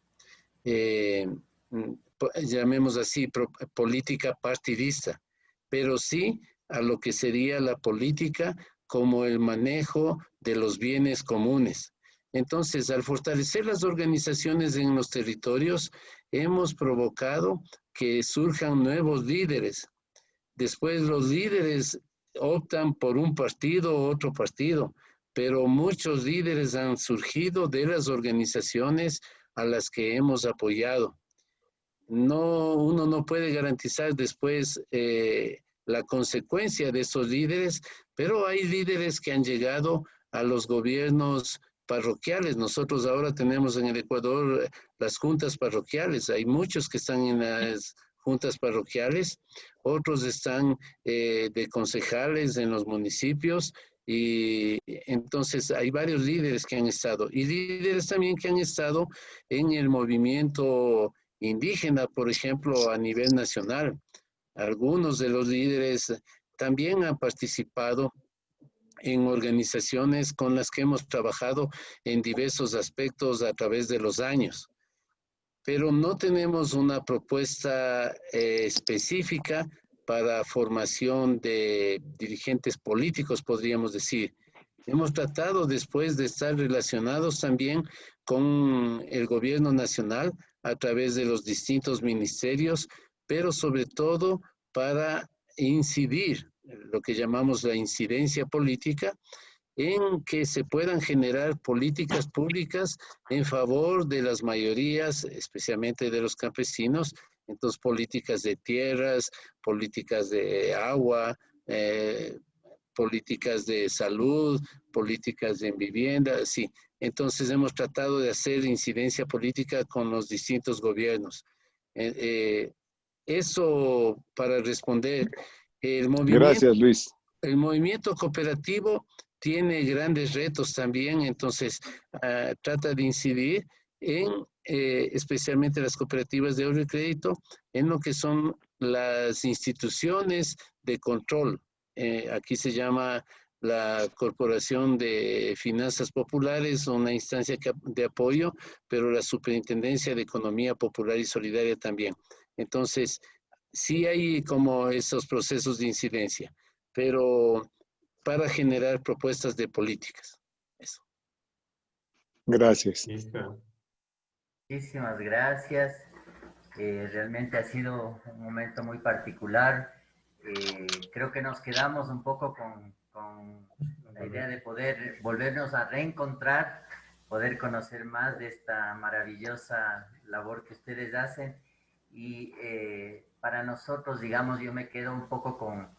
Llamemos así, política partidista, pero sí a lo que sería la política como el manejo de los bienes comunes. Entonces, al fortalecer las organizaciones en los territorios, hemos provocado que surjan nuevos líderes. Después los líderes optan por un partido u otro partido, pero muchos líderes han surgido de las organizaciones a las que hemos apoyado. Uno no puede garantizar después la consecuencia de esos líderes, pero hay líderes que han llegado a los gobiernos parroquiales. Nosotros ahora tenemos en el Ecuador las juntas parroquiales. Hay muchos que están en las juntas parroquiales, otros están de concejales en los municipios, y entonces hay varios líderes que han estado, y líderes también que han estado en el movimiento indígena, por ejemplo, a nivel nacional. Algunos de los líderes también han participado en organizaciones con las que hemos trabajado en diversos aspectos a través de los años. Pero no tenemos una propuesta específica para formación de dirigentes políticos, podríamos decir. Hemos tratado después de estar relacionados también con el gobierno nacional a través de los distintos ministerios, pero sobre todo para incidir, lo que llamamos la incidencia política, en que se puedan generar políticas públicas en favor de las mayorías, especialmente de los campesinos. Entonces, políticas de tierras, políticas de agua, políticas de salud, políticas de vivienda, sí. Entonces, hemos tratado de hacer incidencia política con los distintos gobiernos. Eso para responder. Gracias, Luis. El movimiento cooperativo tiene grandes retos también, entonces trata de incidir en, especialmente las cooperativas de ahorro y crédito, en lo que son las instituciones de control. Aquí se llama la Corporación de Finanzas Populares, una instancia de apoyo, pero la Superintendencia de Economía Popular y Solidaria también. Entonces, sí hay como esos procesos de incidencia, pero para generar propuestas de políticas. Eso. Gracias. Listo. Muchísimas gracias. Realmente ha sido un momento muy particular. Creo que nos quedamos un poco con la idea de poder volvernos a reencontrar, poder conocer más de esta maravillosa labor que ustedes hacen. Y para nosotros, digamos, yo me quedo un poco con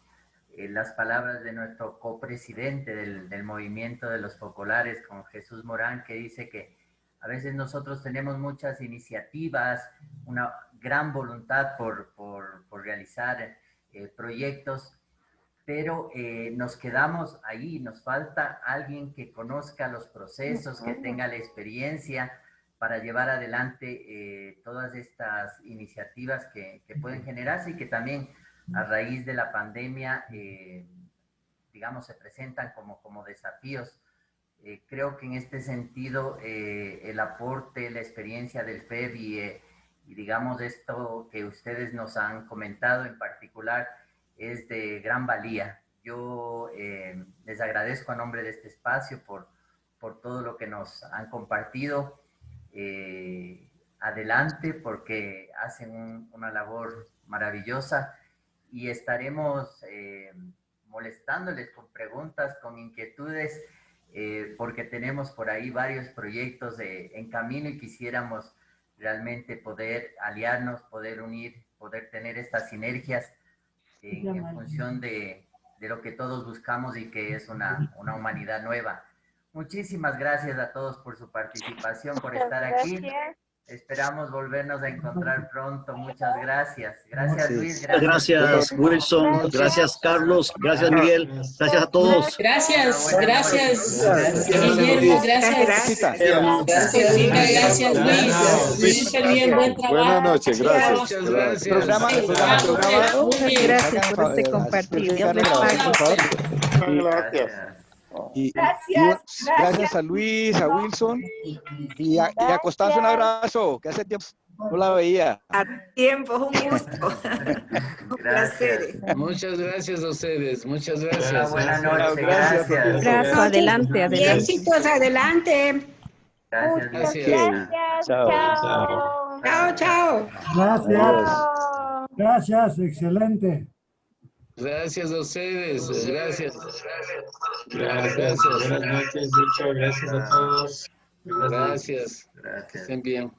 las palabras de nuestro copresidente del movimiento de los focolares, con Jesús Morán, que dice que a veces nosotros tenemos muchas iniciativas, una gran voluntad por realizar proyectos, pero nos quedamos ahí, nos falta alguien que conozca los procesos, que tenga la experiencia para llevar adelante todas estas iniciativas que pueden generarse y que también a raíz de la pandemia, digamos, se presentan como desafíos. Creo que en este sentido el aporte, la experiencia del FEB y digamos esto que ustedes nos han comentado en particular es de gran valía. Yo les agradezco a nombre de este espacio por todo lo que nos han compartido. Adelante, porque hacen una labor maravillosa y estaremos molestándoles con preguntas, con inquietudes, porque tenemos por ahí varios proyectos en camino y quisiéramos realmente poder aliarnos, poder unir, poder tener estas sinergias en función de lo que todos buscamos y que es una humanidad nueva. Muchísimas gracias a todos por su participación, por estar aquí. Esperamos volvernos a encontrar pronto. Muchas gracias. Gracias, Luis. Gracias, Wilson. Gracias, Carlos. Gracias, Miguel. Gracias a todos. Gracias, Guillermo. Gracias. Gracias, Luis. Súper bien, buen trabajo. Buenas noches, gracias. Muchas gracias. Gracias por este compartir. Dios les pague. Gracias. Gracias a Luis, a Wilson y a Constanza, un abrazo, que hace tiempo no la veía. A tiempo, un gusto. Un placer. Muchas gracias a ustedes, muchas gracias. Buenas noches, gracias. Abrazo, adelante, adelante. Éxitos, adelante. Gracias. Chao. Chao. Gracias, excelente. Gracias a ustedes, gracias. Gracias. Buenas noches, muchas gracias a todos. Gracias. Gracias. Estén bien.